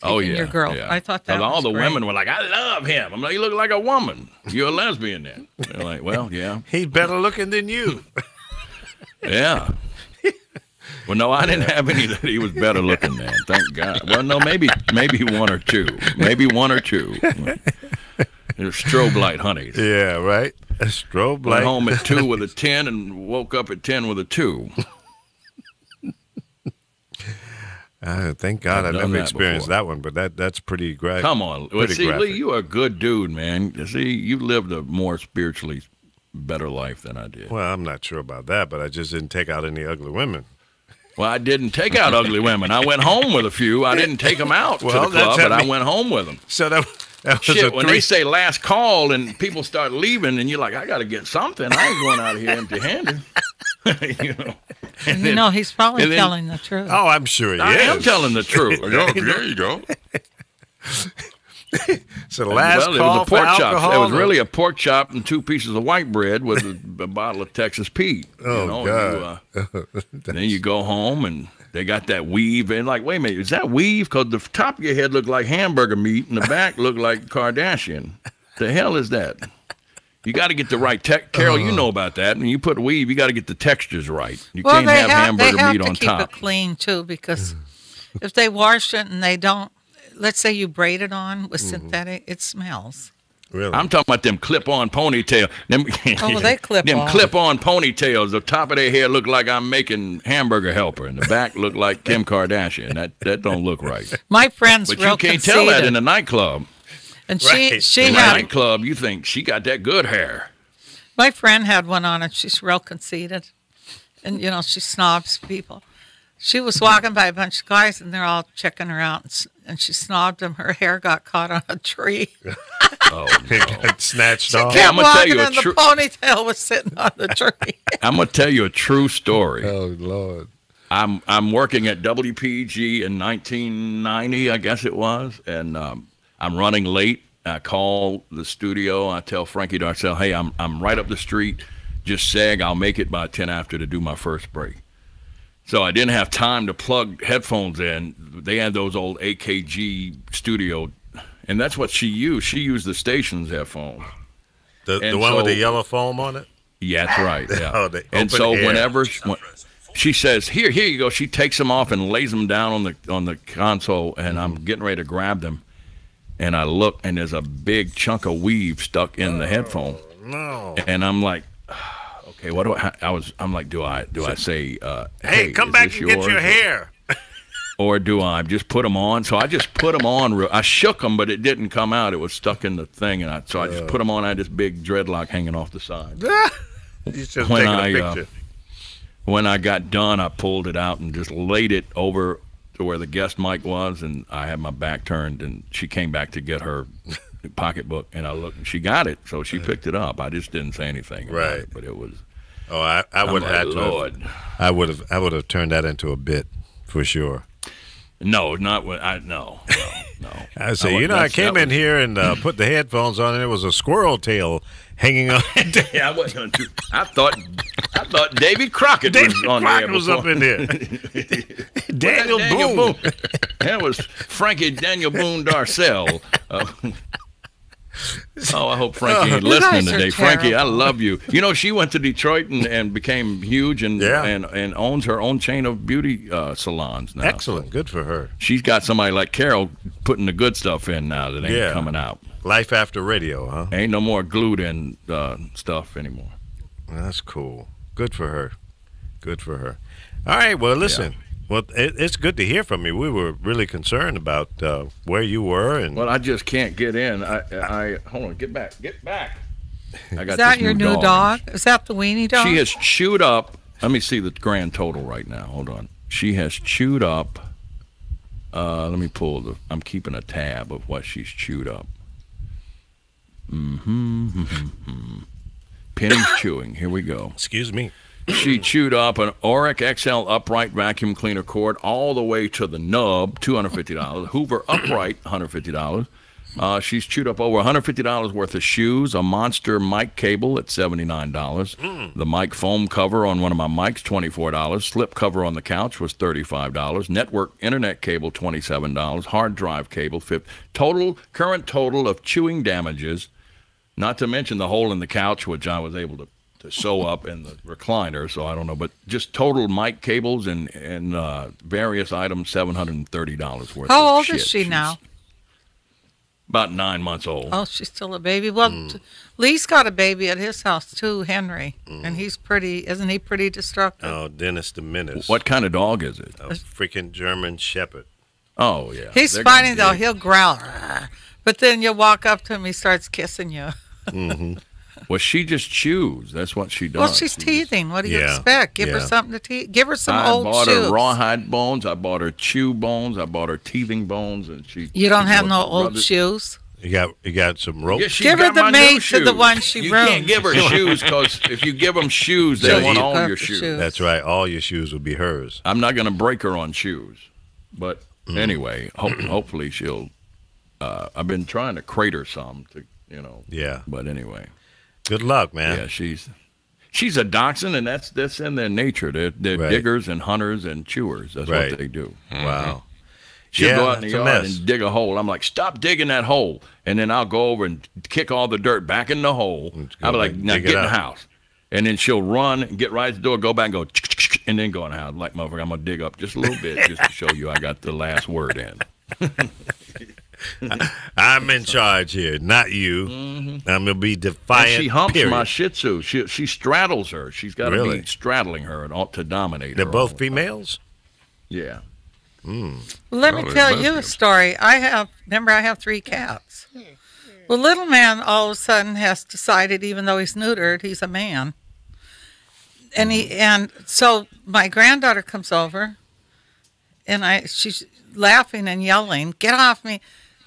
taking your girl. Yeah. I thought that all was the great. women were like, I love him. I'm like, you look like a woman. You're a lesbian then. They're like, well, yeah. He's better looking than you. Yeah. Well, no, I didn't have any that he was better looking than. Thank God. Well, no, maybe one or two. Maybe one or two. There's strobe light honeys. Yeah, right. A strobe light. Went home at 2 with a 10 and woke up at 10 with a 2. Thank God I've never experienced that one, but that's pretty great. Come on. Well, see, Lee, you're a good dude, man. You see, you lived a more spiritually better life than I did. Well, I'm not sure about that, but I just didn't take out any ugly women. Well, I didn't take out ugly women. I went home with a few. I didn't take them out to the club, but I went home with them. So that was shit, when they say last call and people start leaving and you're like, I got to get something. I ain't going out of here empty-handed. He's probably telling the truth. Oh, I'm sure he is. I am telling the truth. There you go. So the last call it was a pork for chop. alcohol. It was really a pork chop and 2 pieces of white bread with a bottle of Texas Pete. God. Then you go home and they got that weave. And like, wait a minute, is that weave? Because the top of your head looked like hamburger meat and the back looked like Kardashian. The hell is that? You got to get the right Carol, you know about that. And you put weave, you got to get the textures right. You can't have hamburger meat on top. They have to keep it clean, too, because if they wash it and they don't, let's say you braid it on with synthetic, it smells. Really? I'm talking about them clip-on ponytails. They clip them on. clip-on ponytails. The top of their hair look like I'm making Hamburger Helper, and the back look like Kim Kardashian. That don't look right. My friend's but real you can't conceited. tell that in a nightclub. And in she a had nightclub, you think she got that good hair. My friend had one on, and she's real conceited, and she snobs people. She was walking by a bunch of guys, and they're all checking her out, and she snobbed them. Her hair got caught on a tree. Oh, it got snatched off. She kept I'm gonna tell walking, you and the ponytail was sitting on the tree. I'm gonna tell you a true story. Oh Lord. I'm working at WPG in 1990, I guess it was, and I'm running late. I call the studio. I tell Frankie Darcell, hey, I'm right up the street. Just sag. I'll make it by 10 after to do my first break. So I didn't have time to plug headphones in. They had those old AKG studio, and that's what she used. She used the station's headphones. The one with the yellow foam on it? Yeah, that's right. Yeah. Oh, the and open so air. she says, here you go. She takes them off and lays them down on the console, and I'm getting ready to grab them. And I look, and there's a big chunk of weave stuck in the headphone. No. And I'm like, okay, what do I'm like, do I say, hey, come back and get your hair? Or do I just put them on? So I just put them on. I shook them, but it didn't come out. It was stuck in the thing, and so I just put them on. I had this big dreadlock hanging off the side. You should have taken a picture. When I got done, I pulled it out and just laid it over to where the guest mic was, and I had my back turned, and she came back to get her pocketbook, and I looked, and she got it, so she picked it up. I just didn't say anything about it, but it was. Oh, I would have. Lord. I would have turned that into a bit for sure. No, not when no. I say, I came in here and put the headphones on, and it was a squirrel tail hanging on. Yeah, I wasn't going to. I thought Davy Crockett was on there. Was up in there. Daniel Boone. That was Frankie Daniel Boone Darcell. I hope Frankie ain't listening today. Frankie, I love you. She went to Detroit and became huge and owns her own chain of beauty salons now. Excellent. Good for her. She's got somebody like Carol putting the good stuff in now that ain't coming out. Life after radio, huh? Ain't no more glued in stuff anymore. That's cool. Good for her. Good for her. All right. Well, listen. Yeah. Well, it's good to hear from you. We were really concerned about where you were, and I just can't get in. I hold on, get back. I got Is that your new dog? Is that the weenie dog? She has chewed up. Let me see the grand total right now. Hold on. She has chewed up. Let me pull I'm keeping a tab of what she's chewed up. Penny's chewing. Here we go. Excuse me. She chewed up an Auric XL upright vacuum cleaner cord all the way to the nub, $250. Hoover upright, $150. She's chewed up over $150 worth of shoes, a Monster mic cable at $79. The mic foam cover on one of my mics, $24. Slip cover on the couch was $35. Network internet cable, $27. Hard drive cable, $50. Current total of chewing damages, not to mention the hole in the couch, which I was able to sew up in the recliner, so I don't know, but just total mic cables and various items, $730 worth. How old is she now? About 9 months old. Oh, she's still a baby. Well, Lee's got a baby at his house too, Henry, and he's pretty. Isn't he pretty destructive? Oh, Dennis the Menace. What kind of dog is it? A freaking German Shepherd. Oh yeah. He's funny though. He'll growl, but then you walk up to him, he starts kissing you. Well, she just chews. That's what she does. Well, she's teething. What do you expect? Give her something to teeth. Give her some old shoes. I bought her rawhide bones. I bought her chew bones. I bought her teething bones, and she. You don't have no old shoes. You got some rope. Yeah, give her the mate to the one she ruined. You can't give her shoes because if you give them shoes, they want all your shoes. That's right. All your shoes will be hers. I'm not going to break her on shoes, but anyway, hopefully she'll. I've been trying to crate her some to, Yeah. But anyway. Good luck, man. Yeah, she's a dachshund, and that's in their nature. They're diggers and hunters and chewers. That's what they do. Wow. She'll go out in the yard and dig a hole. I'm like, stop digging that hole. And then I'll go over and kick all the dirt back in the hole. I'll be like, now get in the house. And then she'll run and get right at the door, go back and go, and then go in the house. Like, motherfucker, I'm going to dig up just a little bit just to show you I got the last word in. I'm in charge here, not you. I'm going to be defiant. And she humps my Shih Tzu. She straddles her. She's got to be straddling her to dominate her. They're both females? Yeah. Let me tell you a story. I have 3 cats. Well, little man all of a sudden has decided, even though he's neutered, he's a man. And so my granddaughter comes over, and she's laughing and yelling, "Get off me!"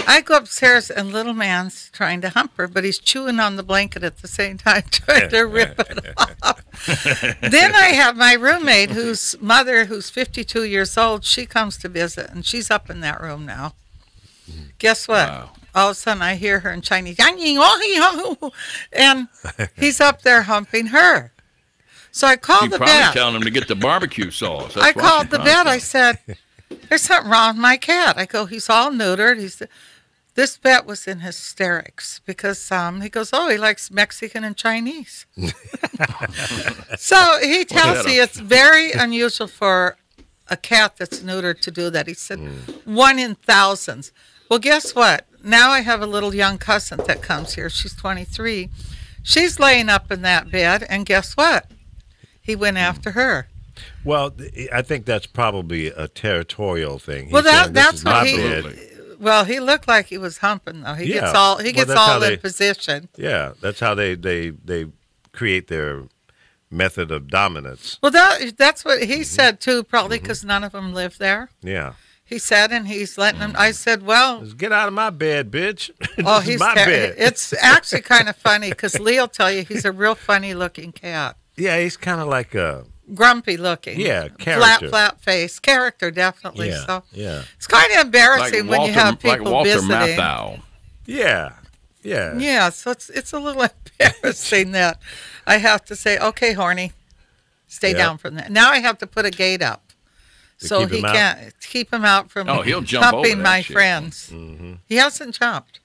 I go upstairs, and little man's trying to hump her, but he's chewing on the blanket at the same time, trying to rip it off. Then I have my roommate, whose mother, who's 52 years old, she comes to visit, and she's up in that room now. Guess what? Wow. All of a sudden, I hear her in Chinese, and he's up there humping her. So I called the vet. She's probably telling him to get the barbecue sauce. I called the vet. I said, "There's something wrong with my cat." I go, "He's all neutered." This vet was in hysterics because he goes, oh, he likes Mexican and Chinese. So he tells me it's very unusual for a cat that's neutered to do that. He said 1 in thousands. Well, guess what? Now I have a little young cousin that comes here. She's 23. She's laying up in that bed, and guess what? He went after her. Well, I think that's probably a territorial thing. Well, He's saying, "This that's is what my he. bed." Well, he looked like he was humping though. He Yeah. gets all Well, in position. Yeah, that's how they create their method of dominance. Well, that's what he said too. Probably because none of them live there. Yeah. He said, and he's letting them. I said, well, Just get out of my bed, bitch. oh, This is my bed. It's actually kind of funny because Lee'll tell you he's a real funny looking cat. Yeah, he's kind of like a Grumpy looking. Yeah, character. Flat face. Character, definitely. Yeah, So yeah. it's kind of embarrassing when you have people like Walter visiting. Matthau. Yeah. Yeah. Yeah, so it's a little embarrassing that I have to say, okay, horny, stay Yeah. down from that. Now I have to put a gate up To so keep he him out? can't keep him out from Oh, he'll jump over humping that my shit. friends. He hasn't jumped.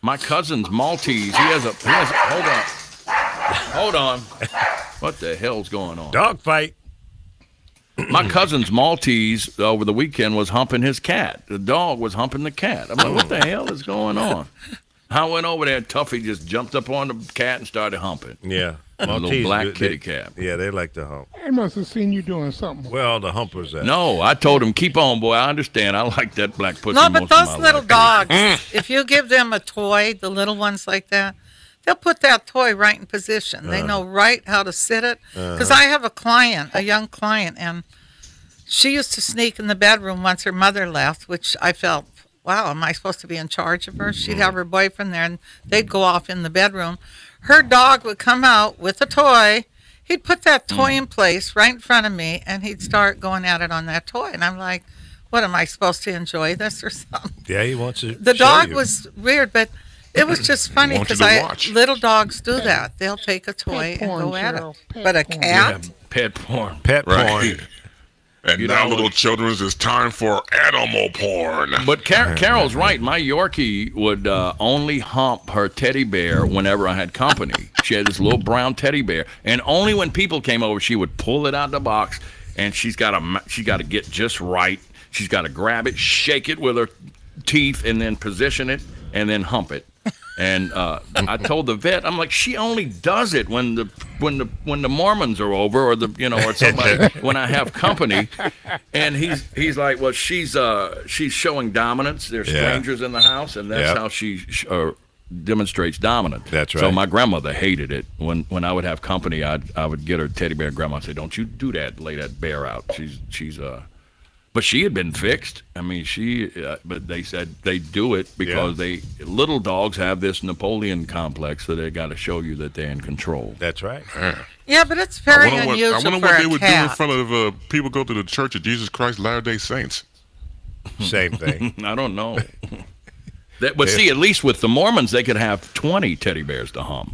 My cousin's Maltese. Hold on. What the hell's going on? Dog fight. My cousin's Maltese over the weekend was humping his cat. The dog was humping the cat. I'm like, what the hell is going on? I went over there, and Tuffy just jumped up on the cat and started humping. Yeah. A little Maltese, black they- kitty cat. Yeah, they like to hump. They must have seen you doing something. Well, the humpers. No, I told him, keep on, boy. I understand. I like that black pussy No, most but of those my little life. dogs, if you give them a toy, the little ones like that, they'll put that toy right in position. They know right how to sit it. Because I have a young client, and she used to sneak in the bedroom once her mother left, which I felt, wow, am I supposed to be in charge of her? She'd have her boyfriend there, and they'd go off in the bedroom. Her dog would come out with a toy. He'd put that toy in place right in front of me, and he'd start going at it on that toy. And I'm like, what, am I supposed to enjoy this or something? Yeah, he wants to. The show dog you. was weird, but it was just funny Want you because to watch. little dogs do that. They'll take a toy and porn, go at Cheryl. it. Pet But a porn. cat? Pet porn. Pet Right. porn. And You now, know- little children's, it's time for animal porn. But Carol's right. My Yorkie would only hump her teddy bear whenever I had company. She had this little brown teddy bear, and only when people came over, she would pull it out of the box, and she's got to get just right. She's got to grab it, shake it with her teeth, and then position it, and then hump it. And I told the vet, I'm like, she only does it when the Mormons are over, or or somebody when I have company. And he's like, well, she's showing dominance. There's Yeah. strangers in the house, and that's Yep. how she demonstrates dominance. That's So right. my grandmother hated it. When I would have company, I would get her teddy bear. Grandma and say, don't you do that. Lay that bear out. She's But she had been fixed. I mean, but they said they do it because little dogs have this Napoleon complex, so they got to show you that they're in control. That's right. Yeah, but it's I very wonder unusual what for they a would do in cat. front of people go to the Church of Jesus Christ Latter-day Saints. Same thing. I don't know. But see, at least with the Mormons, they could have 20 teddy bears to hump,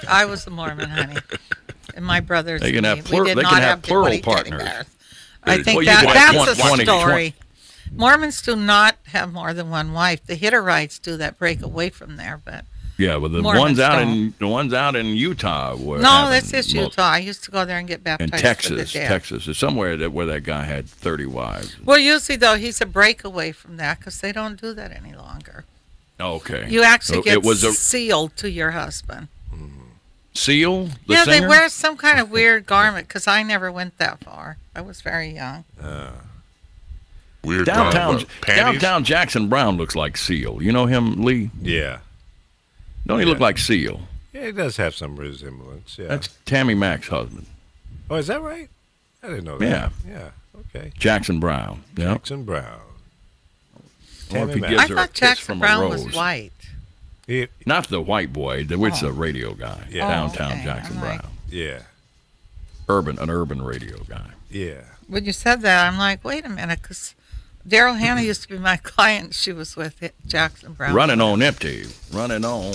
I was a Mormon, honey. And my brothers They can and have me, we did they not can have plural 20 teddy partners. bears. I think Well, you could have that's a 20. story. Mormons do not have more than one wife. The Hitterites do that break away from there, but Yeah, but the Mormons ones out in Utah were no, having that's just multi- Utah. I used to go there and get baptized And for the Texas, dead. Texas is somewhere where that guy had 30 wives. Well, usually though, he's a breakaway from that because they don't do that any longer. Okay. You actually So get it was a sealed to your husband. seal. The Yeah, singer? they wear some kind of weird garment because I never went that far. I was very young. Weird Downtown panties. Jackson Brown looks like Seal. You know him, Lee? Yeah. Don't he look like Seal? Yeah, he does have some resemblance. Yeah. That's Tammy Mack's husband, Oh, is that right? I didn't know that. Yeah. Yeah. Okay. Jackson Brown. Yeah. Jackson Brown. Or if he Mack. gives I her a thought kiss Jackson from a Brown was rose. white. He- Not the white boy. It's a radio guy. Yeah. Downtown okay, Jackson I'm like- Brown. yeah. An urban radio guy. Yeah. When you said that, I'm like, wait a minute, because Daryl Hannah used to be my client. She was with Jackson Brown. Running on empty. Running on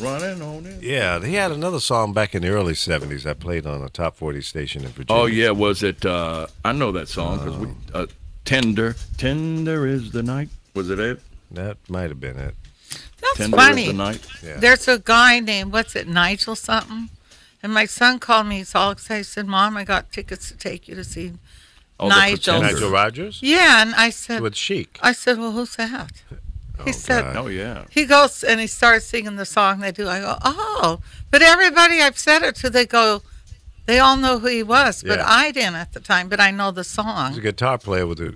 empty. Yeah. He had another song back in the early 70s I played on a top 40 station in Virginia. Oh, yeah. Was it? I know that song because Tender is the night. Was it it? That might have been it. That's Tender funny. of the night. Yeah. There's a guy named, what's it, Nigel something? And my son called me. He's all excited. He said, Mom, I got tickets to take you to see Nigel. Nigel Rogers? Yeah, and I said, With Chic. I said, well, who's that? He said, God. Oh, yeah. he goes and he starts singing the song they do. I go, oh. But everybody I've said it to, they go, they all know who he was, but Yeah. I didn't at the time, but I know the He's a song. guitar player with the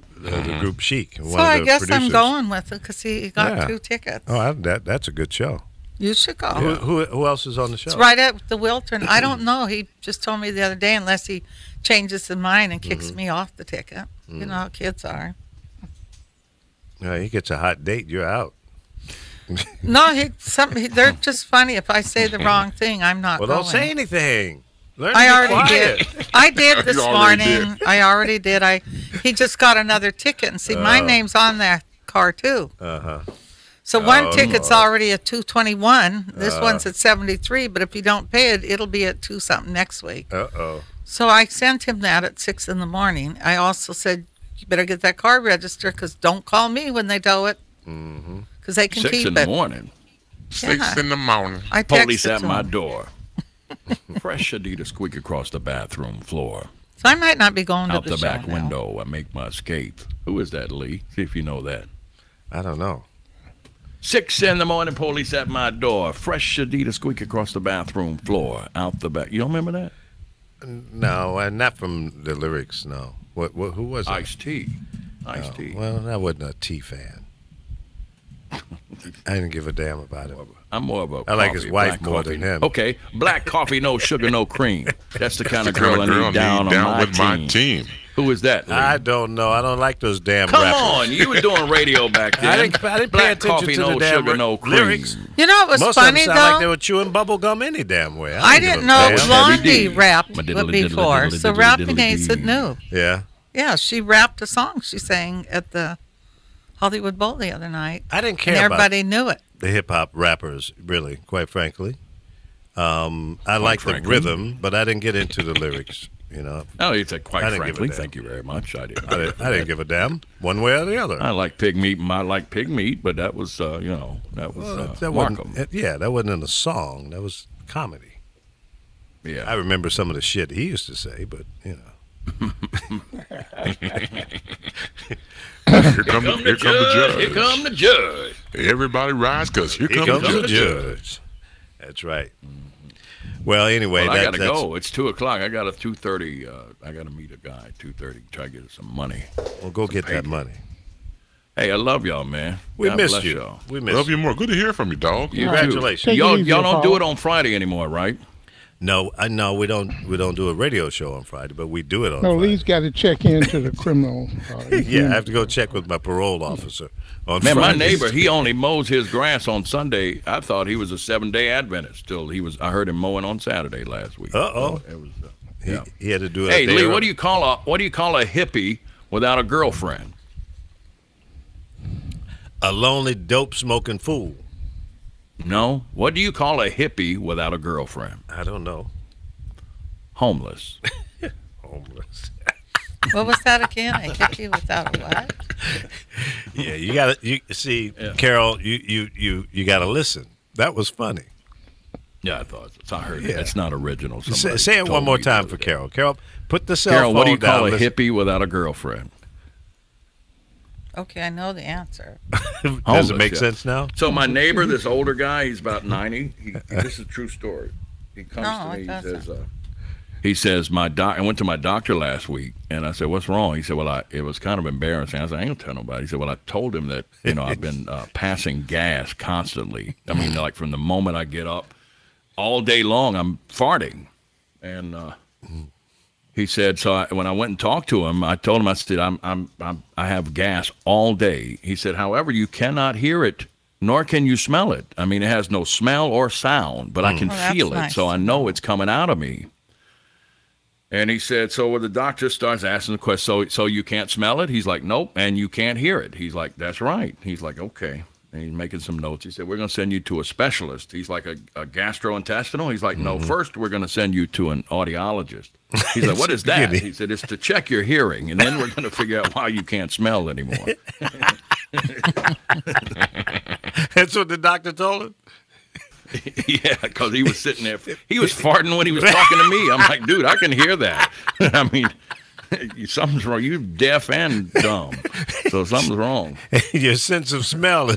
group Chic. So I guess I'm going with it because he got Yeah. 2 tickets. Oh, that's a good show. You should go. Who else is on the show? It's right at the Wiltern. I don't know. He just told me the other day, unless he changes his mind and kicks me off the ticket. You know how kids are. Yeah, he gets a hot date, you're out. No, they're just funny. If I say the wrong thing, I'm not Well, going. don't say anything. Learn to I be already quiet. did. I did this You already morning. I already did. He just got another ticket, and see, my name's on that car too. Uh-huh. So one ticket's already at $221. This one's at $73. But if you don't pay it, it'll be at $2 something next week. Uh-oh. So I sent him that at 6 in the morning. I also said, you better get that car registered because don't call me when they tow it. Because they can 6 keep in the it. morning. 6 in the morning. I texted Police at to my him. door. Fresh Adidas squeak across the bathroom floor. So I might not be going to Out the, the show back now. window, I make my escape. Who is that, Lee? See if you know that. I don't know. 6 in the morning, police at my door. Fresh Adidas squeak across the bathroom floor. Out the back. You don't remember that? No, not from the lyrics, no. Who was it? Ice-T. Ice-T. Well, I wasn't a T fan. I didn't give a damn about him. I'm more of a I like coffee, his wife black more coffee. than him. Okay, black coffee, no sugar, no cream. That's the kind of The girl I kind of girl need down on my with team. my team. Who is that, Lee? I don't know. I don't like those damn Come rappers. on, you were doing radio back then. I didn't pay Black attention coffee, to no the damn sugar, no cream. lyrics. You know what was Most funny, of them sound though? like they were chewing bubble gum any damn way. I don't give didn't a know damn. Blondie D. rapped Diddly, before, diddly, so diddly, Rapping diddly, Ace diddly. knew. Yeah. Yeah, she rapped a song she sang at the Hollywood Bowl the other night. I didn't And care about everybody knew it. the hip-hop rappers, really, quite frankly. I like the frankly. rhythm, but I didn't get into the lyrics, you know. Oh, you said I quite didn't give a frankly. damn. Thank you very much. I didn't. I didn't give a damn, one way or the other. I like pig meat, and I like pig meat, but that was, that was that Markham. wasn't, that wasn't in a song. That was comedy. Yeah. I remember some of the shit he used to say, but, you know. Here come the judge. Here come the judge. Everybody rise, because here Here comes comes the the judge. judge. That's right. Well, anyway, Well, I gotta that's, go. It's 2:00. I got a 2:30. I gotta meet a guy at 2:30. Try to get us some money. Well, go get that money. Hey, I love y'all, man. We God missed bless you. Y'all. We missed Love you. you more. Good to hear from you, dog. You Congratulations. too. Take it Y'all easy, don't Paul. do it on Friday anymore, right? No, we don't do a radio show on Friday, but we do it on No, Friday. Lee's got to check into the criminal. Yeah, I have to go check with my parole officer on Man, my Fridays. neighbor, he only mows his grass on Sunday. I thought he was a 7-day Adventist. Still, I heard him mowing on Saturday last week. Uh-oh. So it was, He, he had to do it. Hey, a day Lee, early. what do you call a hippie without a girlfriend? A lonely, dope-smoking fool. No. What do you call a hippie without a girlfriend? I don't know. Homeless. Homeless. What was that again? I hit you without a what? Yeah, you got to. You see, Carol, you got to listen. That was funny. Yeah, I thought so. I heard it. Yeah. It's not original. Say Somebody it told one more me the time other for day. Carol. Carol, put the cell Carol, phone what do you down. call a Listen. hippie without a girlfriend? Okay, I know the answer. Does it Homeless, make yeah. sense now? So my neighbor, this older guy, he's about 90. This is a true story. He comes No, to it me. doesn't. He says, I went to my doctor last week, and I said, what's wrong? He said, well, it was kind of embarrassing. I said, I ain't gonna tell nobody. He said, well, I told him that I've been passing gas constantly. I mean, like from the moment I get up, all day long, I'm farting, and. He said, so when I went and talked to him, I told him, I said, I have gas all day. He said, however, you cannot hear it, nor can you smell it. I mean, it has no smell or sound, but I can that's feel it, nice. so I know it's coming out of me. And he said, so when the doctor starts asking the question, so you can't smell it? He's like, nope, and you can't hear it. He's like, that's right. He's like, okay. And he's making some notes. He said, we're going to send you to a specialist. He's like a gastrointestinal. He's like, no, first we're going to send you to an audiologist. He's like, what is that? He said, it's to check your hearing, and then we're going to figure out why you can't smell anymore. That's what the doctor told him? Yeah, because he was sitting there. He was farting when he was talking to me. I'm like, dude, I can hear that. I mean, something's wrong. You're deaf and dumb, so something's wrong. Your sense of smell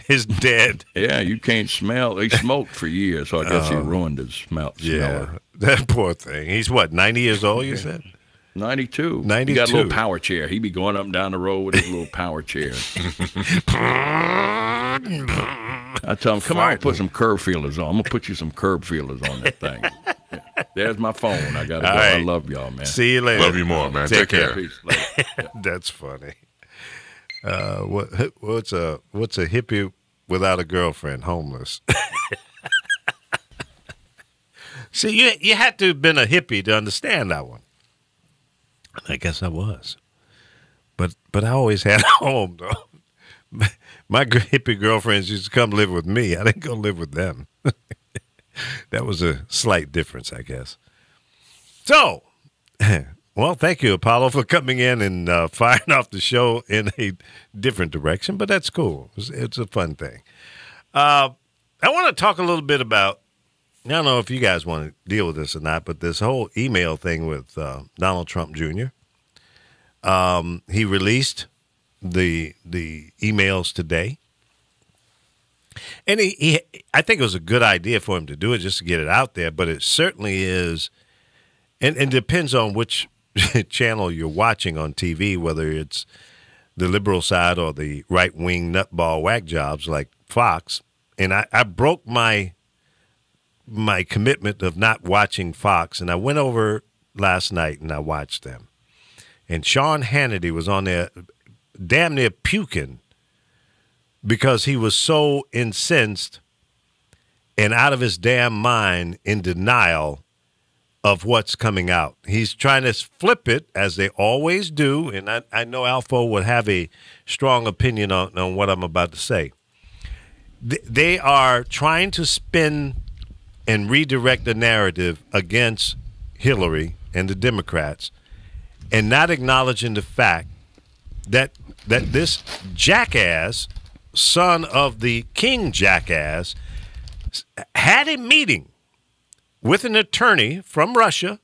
is dead. Yeah, you can't smell. He smoked for years, so I guess he ruined his smell. Yeah, that poor thing. He's what, 90 years old, you said? 92. 92. He got a little power chair. He'd be going up and down the road with his little power chair. I tell him, come on, put some curb feelers on. I'm going to put you some curb feelers on that thing. There's my phone. I got to go. Right. I love y'all, man. See you later. Love you more, man. Take care. Peace. That's funny. What's a hippie without a girlfriend? Homeless. See, you had to have been a hippie to understand that one. I guess I was. But I always had a home, though. My hippie girlfriends used to come live with me. I didn't go live with them. That was a slight difference, I guess. So, well, thank you, Apollo, for coming in and firing off the show in a different direction, but that's cool. It's a fun thing. I want to talk a little bit about, I don't know if you guys want to deal with this or not, but this whole email thing with Donald Trump Jr. He released the emails today. And I think it was a good idea for him to do it just to get it out there, but it certainly is, and depends on which channel you're watching on TV, whether it's the liberal side or the right-wing nutball whack jobs like Fox. And I broke my commitment of not watching Fox, and I went over last night and I watched them. And Sean Hannity was on there damn near puking because he was so incensed and out of his damn mind in denial of what's coming out. He's trying to flip it, as they always do, and I know Alfo would have a strong opinion on what I'm about to say. They are trying to spin and redirect the narrative against Hillary and the Democrats and not acknowledging the fact that this jackass, son of the king jackass, had a meeting with an attorney from Russia,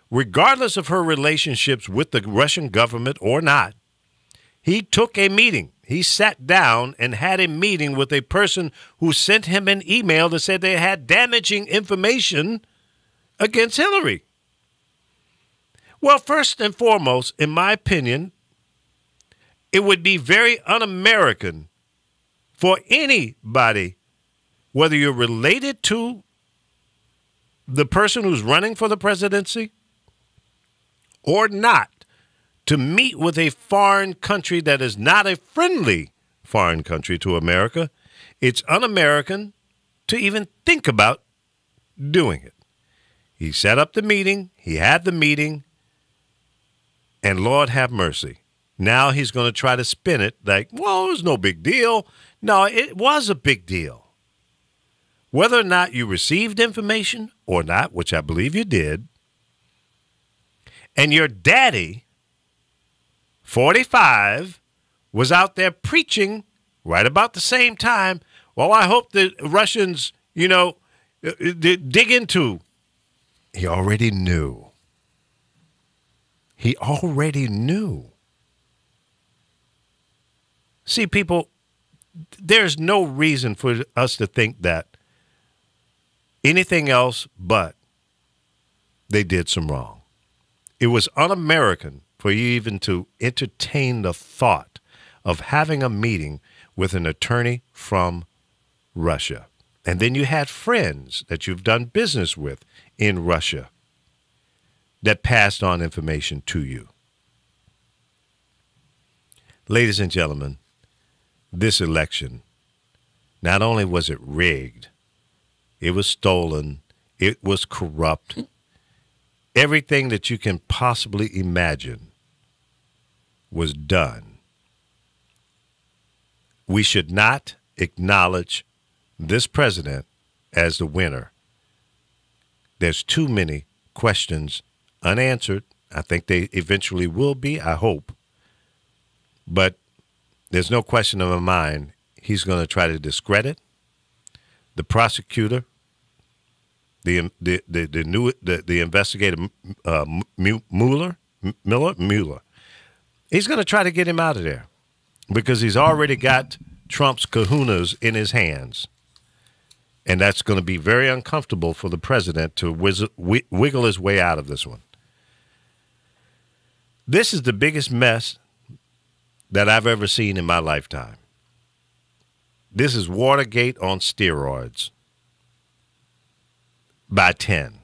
regardless of her relationships with the Russian government or not. He took a meeting. He sat down and had a meeting with a person who sent him an email that said they had damaging information against Hillary. Well, first and foremost, in my opinion, it would be very un-American for anybody, whether you're related to the person who's running for the presidency or not, to meet with a foreign country that is not a friendly foreign country to America. It's un-American to even think about doing it. He set up the meeting. He had the meeting. And Lord have mercy. Now he's going to try to spin it like, well, it was no big deal. No, it was a big deal. Whether or not you received information or not, which I believe you did, and your daddy, 45, was out there preaching right about the same time. Well, I hope the Russians, dig into. He already knew. He already knew. See, people, there's no reason for us to think that anything else but they did some wrong. It was un-American for you even to entertain the thought of having a meeting with an attorney from Russia. And then you had friends that you've done business with in Russia that passed on information to you. Ladies and gentlemen, this election, not only was it rigged, it was stolen, it was corrupt. Everything that you can possibly imagine was done. We should not acknowledge this president as the winner. There's too many questions unanswered. I think they eventually will be, I hope. But there's no question in my mind he's going to try to discredit the prosecutor, the investigator Mueller. He's going to try to get him out of there because he's already got Trump's kahunas in his hands. And that's going to be very uncomfortable for the president to wiggle his way out of this one. This is the biggest mess that I've ever seen in my lifetime. This is Watergate on steroids by 10.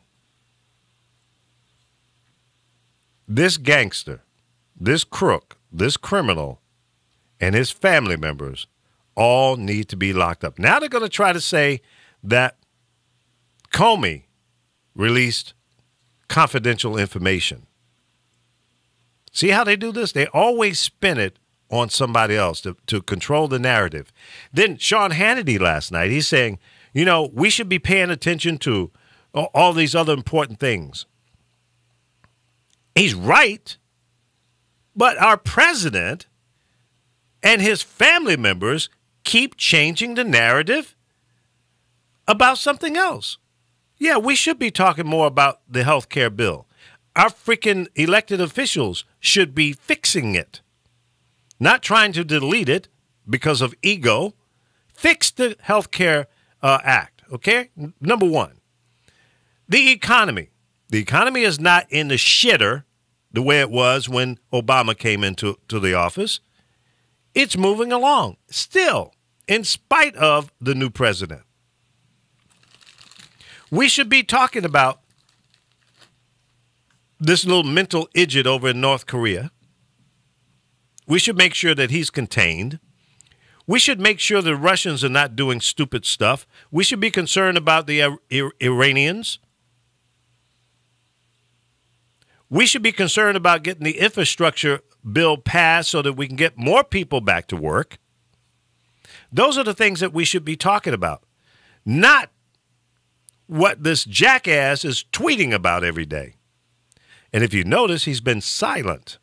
This gangster, this crook, this criminal, and his family members all need to be locked up. Now they're going to try to say that Comey released confidential information. See how they do this? They always spin it on somebody else to control the narrative. Then Sean Hannity last night, he's saying, you know, we should be paying attention to all these other important things. He's right, but our president and his family members keep changing the narrative about something else. Yeah, we should be talking more about the health care bill. Our freaking elected officials should be fixing it, not trying to delete it because of ego. Fix the health care act, okay? Number one, the economy. The economy is not in the shitter the way it was when Obama came into the office. It's moving along still, in spite of the new president. We should be talking about this little mental idiot over in North Korea. We should make sure that he's contained. We should make sure the Russians are not doing stupid stuff. We should be concerned about the Iranians. We should be concerned about getting the infrastructure bill passed so that we can get more people back to work. Those are the things that we should be talking about, not what this jackass is tweeting about every day. And if you notice, he's been silent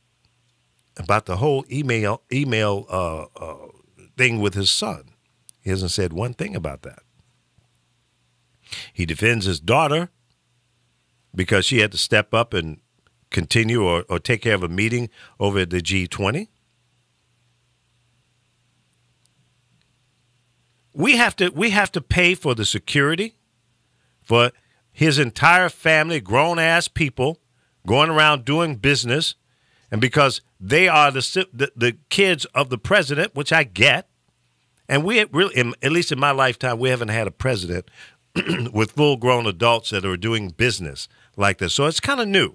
about the whole email thing with his son. He hasn't said one thing about that. He defends his daughter because she had to step up and continue or take care of a meeting over at the G20. We have to pay for the security for his entire family, grown-ass people going around doing business, and because they are the kids of the president, which I get, and we really, at least in my lifetime, we haven't had a president with full-grown adults that are doing business like this. So it's kind of new.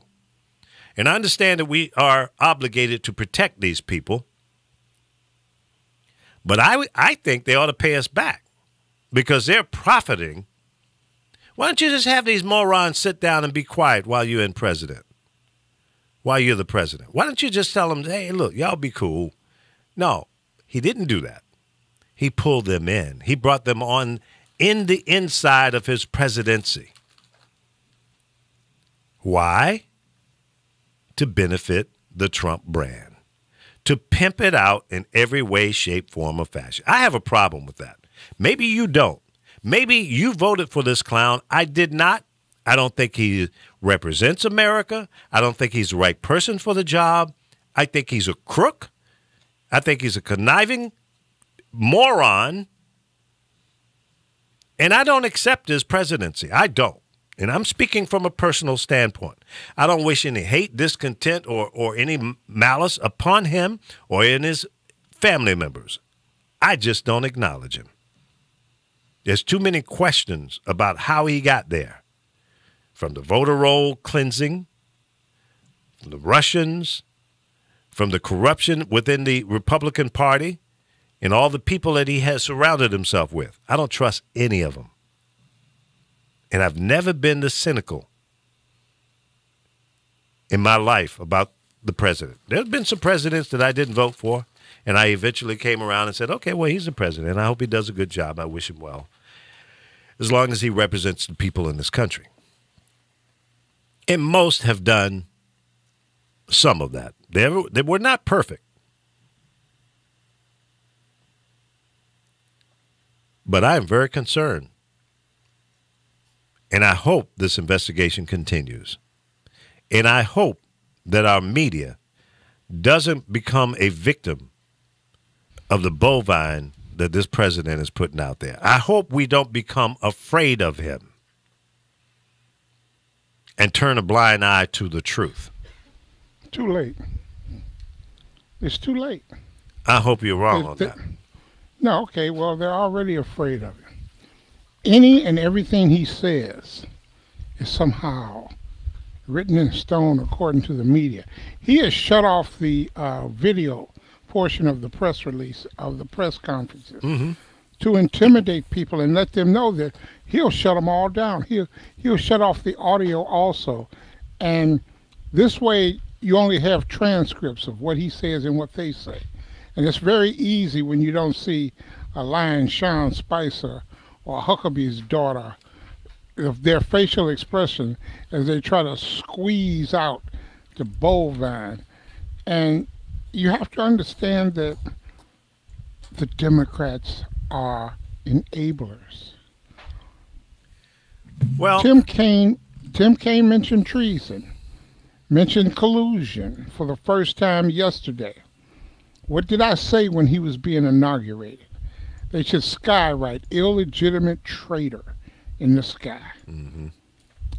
And I understand that we are obligated to protect these people, but I think they ought to pay us back because they're profiting. Why don't you just have these morons sit down and be quiet while you're in president? While you're the president. Why don't you just tell them, hey, look, y'all be cool. No, he didn't do that. He pulled them in. He brought them on in the inside of his presidency. Why? To benefit the Trump brand. To pimp it out in every way, shape, form, or fashion. I have a problem with that. Maybe you don't. Maybe you voted for this clown. I did not. I don't think he represents America. I don't think he's the right person for the job. I think he's a crook. I think he's a conniving moron. And I don't accept his presidency. I don't. And I'm speaking from a personal standpoint. I don't wish any hate, discontent, or any malice upon him or in his family members. I just don't acknowledge him. There's too many questions about how he got there. From the voter roll cleansing, from the Russians, from the corruption within the Republican Party, and all the people that he has surrounded himself with. I don't trust any of them. And I've never been this cynical in my life about the president. There's been some presidents that I didn't vote for, and I eventually came around and said, okay, well, he's the president, and I hope he does a good job. I wish him well, as long as he represents the people in this country. And most have done some of that. They were not perfect. But I am very concerned. And I hope this investigation continues. And I hope that our media doesn't become a victim of the bovine that this president is putting out there. I hope we don't become afraid of him and turn a blind eye to the truth. Too late. It's too late. I hope you're wrong on that. No, okay, well, they're already afraid of him. Any and everything he says is somehow written in stone according to the media. He has shut off the video portion of the press release, of the press conferences, to intimidate people and let them know that he'll shut them all down. He'll shut off the audio also. And this way, you only have transcripts of what he says and what they say. And it's very easy when you don't see a lion, Sean Spicer, or Huckabee's daughter, of their facial expression as they try to squeeze out the bovine. And you have to understand that the Democrats are enablers. Well, Tim Kaine mentioned treason, mentioned collusion for the first time yesterday. What did I say when he was being inaugurated? They should skywrite illegitimate traitor in the sky. And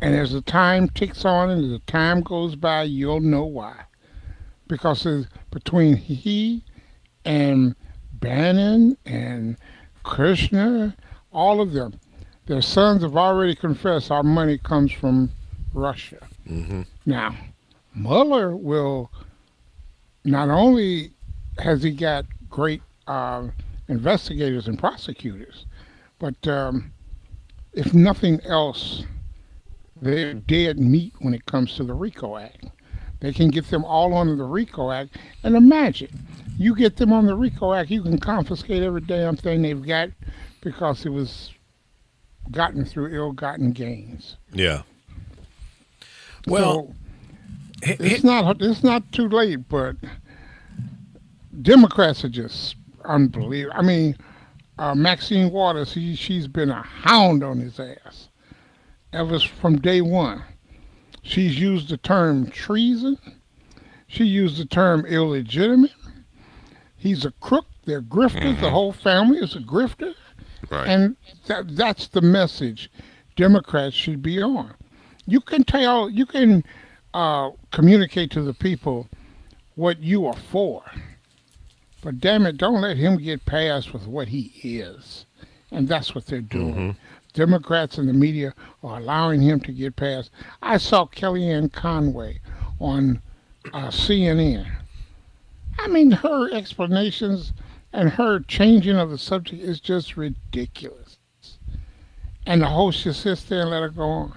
as the time ticks on and as the time goes by, you'll know why. Because it's between he and Bannon and Kushner, all of them, their sons have already confessed our money comes from Russia. Now, Mueller will, not only has he got great investigators and prosecutors, but if nothing else, they're dead meat when it comes to the RICO Act. They can get them all under the RICO Act. And imagine, you get them on the RICO Act, you can confiscate every damn thing they've got because it was gotten through ill-gotten gains. Yeah. Well, so, it's not too late, but Democrats are just unbelievable. I mean, Maxine Waters, she's been a hound on his ass ever from day one. She's used the term treason. She used the term illegitimate. He's a crook. They're grifters. The whole family is a grifter. Right. And that's the message Democrats should be on. You can communicate to the people what you are for. But damn it, don't let him get past with what he is. And that's what they're doing. Democrats and the media are allowing him to get past. I saw Kellyanne Conway on CNN. I mean, her explanations and her changing of the subject is just ridiculous. And the host just sits there and let her go on.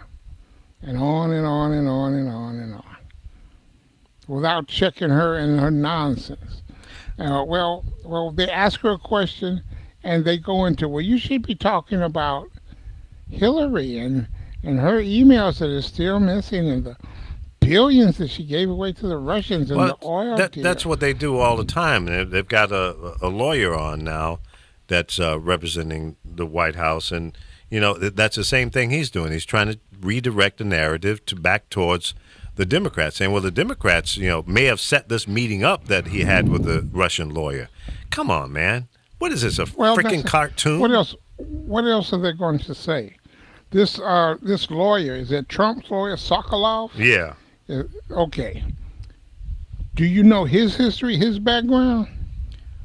And on and on and on and on and on. Without checking her and her nonsense. Well, they ask her a question and they go into, well, you should be talking about Hillary and her emails that are still missing and the billions that she gave away to the Russians and the oil deal. That's what they do all the time. They've got a lawyer on now that's representing the White House. And, you know, that's the same thing he's doing. He's trying to redirect the narrative back towards the Democrats, saying, well, the Democrats, you know, may have set this meeting up that he had with the Russian lawyer. Come on, man. What is this, freaking cartoon? What else are they going to say? This lawyer, is it Trump's lawyer, Sokolov? Yeah. Okay. Do you know his history, his background?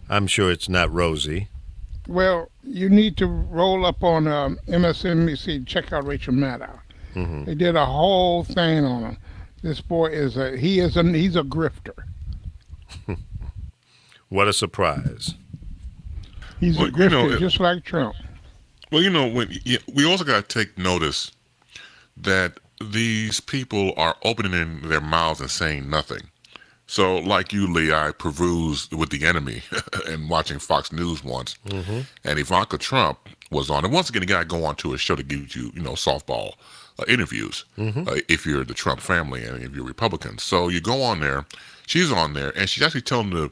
I'm sure it's not rosy. Well, you need to roll up on MSNBC, check out Rachel Maddow. They did a whole thing on him. This boy he's a grifter. What a surprise. He's a grifter, just like Trump. Well, you know, we also got to take notice that these people are opening their mouths and saying nothing. So, like you, Lee, I perused With the Enemy and watching Fox News once, and Ivanka Trump was on. And once again, you got to go on to a show to give you, softball interviews if you're the Trump family and if you're Republicans. So you go on there, she's on there, and she's actually telling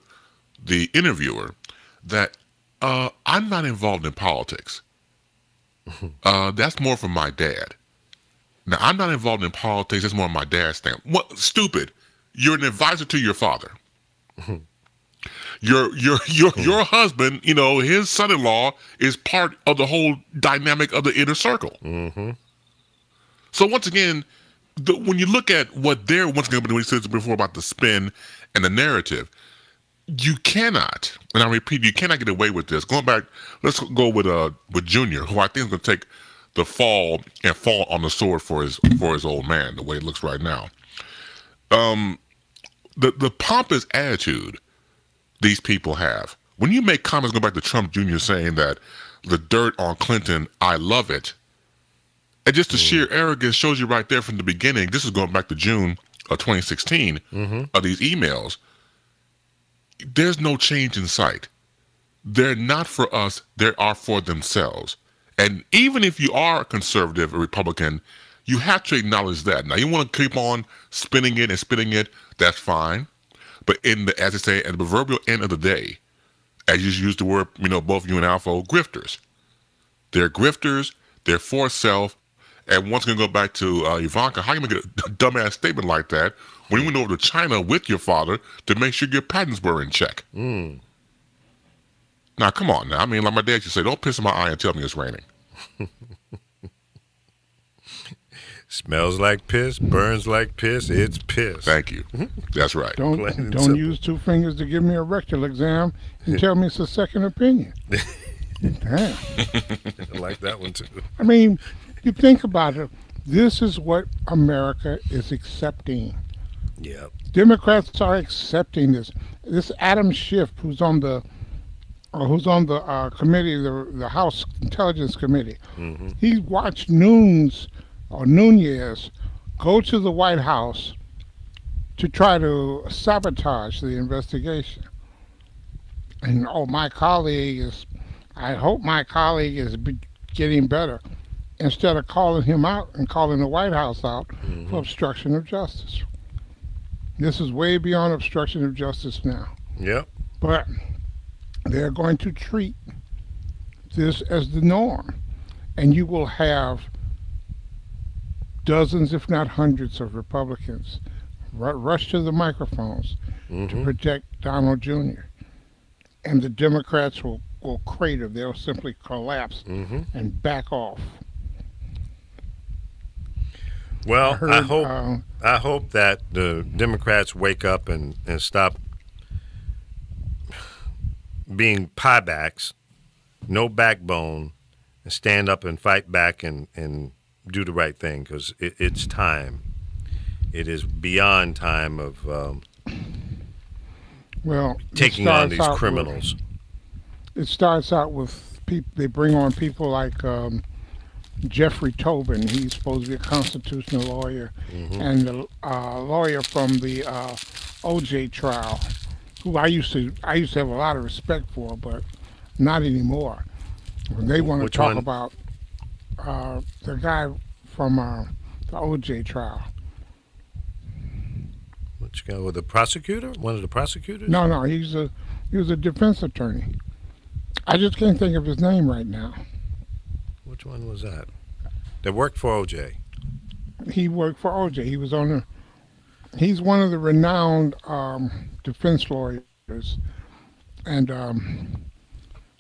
the interviewer that I'm not involved in politics. That's more from my dad. Now, I'm not involved in politics. That's more my dad's thing. What? Stupid. You're an advisor to your father. Your husband, his son-in-law is part of the whole dynamic of the inner circle. So once again, when you look at what they're once again, when we said before about the spin and the narrative, you cannot, and I repeat, you cannot get away with this. Going back, let's go with Junior, who I think is going to take the fall and fall on the sword for his old man, the way it looks right now. The pompous attitude these people have. When you make comments, go back to Trump Jr. saying that the dirt on Clinton, I love it. And just the sheer arrogance shows you right there from the beginning. This is going back to June of 2016 of these emails. There's no change in sight. They're not for us. They are for themselves. And even if you are a conservative or Republican, you have to acknowledge that. Now, you want to keep on spinning it and spinning it, that's fine. But as I say, at the proverbial end of the day, as you use the word, both you and Alpha, grifters. They're grifters. They're for self. And once again, go back to Ivanka, how you make a dumbass statement like that when you went over to China with your father to make sure your patents were in check? Now, come on now. I mean, like my dad used to say, don't piss in my eye and tell me it's raining. Smells like piss, burns like piss, it's piss. Thank you. That's right. Don't use two fingers to give me a rectal exam and tell me it's a second opinion. Damn. I like that one too. I mean, you think about it. This is what America is accepting. Yeah. Democrats are accepting this. This Adam Schiff, who's on the committee, the House Intelligence Committee, he watched Nunez go to the White House to try to sabotage the investigation. And I hope my colleague is getting better, instead of calling him out and calling the White House out for obstruction of justice. This is way beyond obstruction of justice now. Yep. But they're going to treat this as the norm. And you will have dozens, if not hundreds, of Republicans rush to the microphones to protect Donald Jr. And the Democrats will crater. They'll simply collapse and back off. Well, I hope that the Democrats wake up and stop being piebacks, no backbone, and stand up and fight back and do the right thing, because it's time. It is beyond time of taking on these criminals. It starts out with people. They bring on people like Jeffrey Tobin. He's supposed to be a constitutional lawyer, and the lawyer from the O.J. trial, who I used to have a lot of respect for, but not anymore. They want to talk about the guy from the O.J. trial. Which guy? With the prosecutor? One of the prosecutors? No, he was a defense attorney. I just can't think of his name right now. Which one was that? That worked for O.J. He worked for O.J. He's one of the renowned defense lawyers, and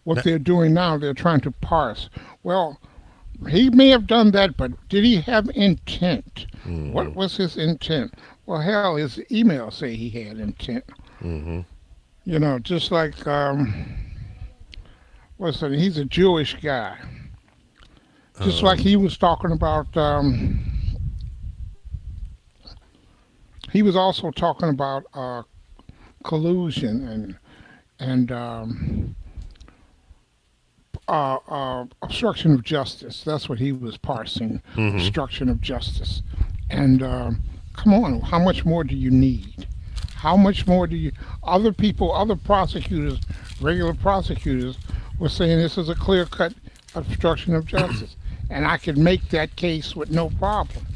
what they're doing now, they're trying to parse. Well, he may have done that, but did he have intent? What was his intent? Well, hell, his emails say he had intent. Just like he's a Jewish guy. Just like he was talking about, he was also talking about collusion and obstruction of justice. That's what he was parsing, obstruction of justice. And come on, how much more do you need? How much more do you... Other prosecutors, regular prosecutors, were saying this is a clear-cut obstruction of justice. And I could make that case with no problem.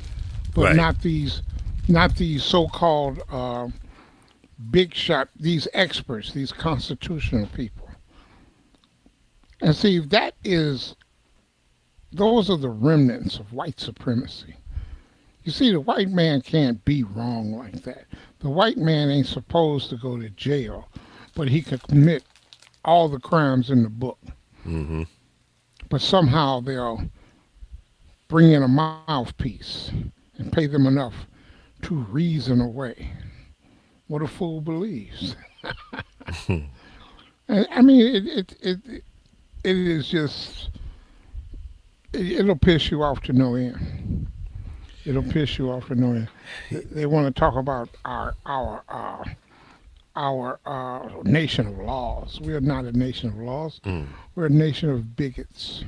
But not these so-called big shot, these experts, these constitutional people. And see, that is those are the remnants of white supremacy. You see, the white man can't be wrong like that. The white man ain't supposed to go to jail, but he could commit all the crimes in the book. Mm-hmm. But somehow they'll bring in a mouthpiece and pay them enough to reason away what a fool believes. I mean, it is just, it'll piss you off to no end. It'll piss you off to no end. They want to talk about our nation of laws. We are not a nation of laws. We're a nation of bigots.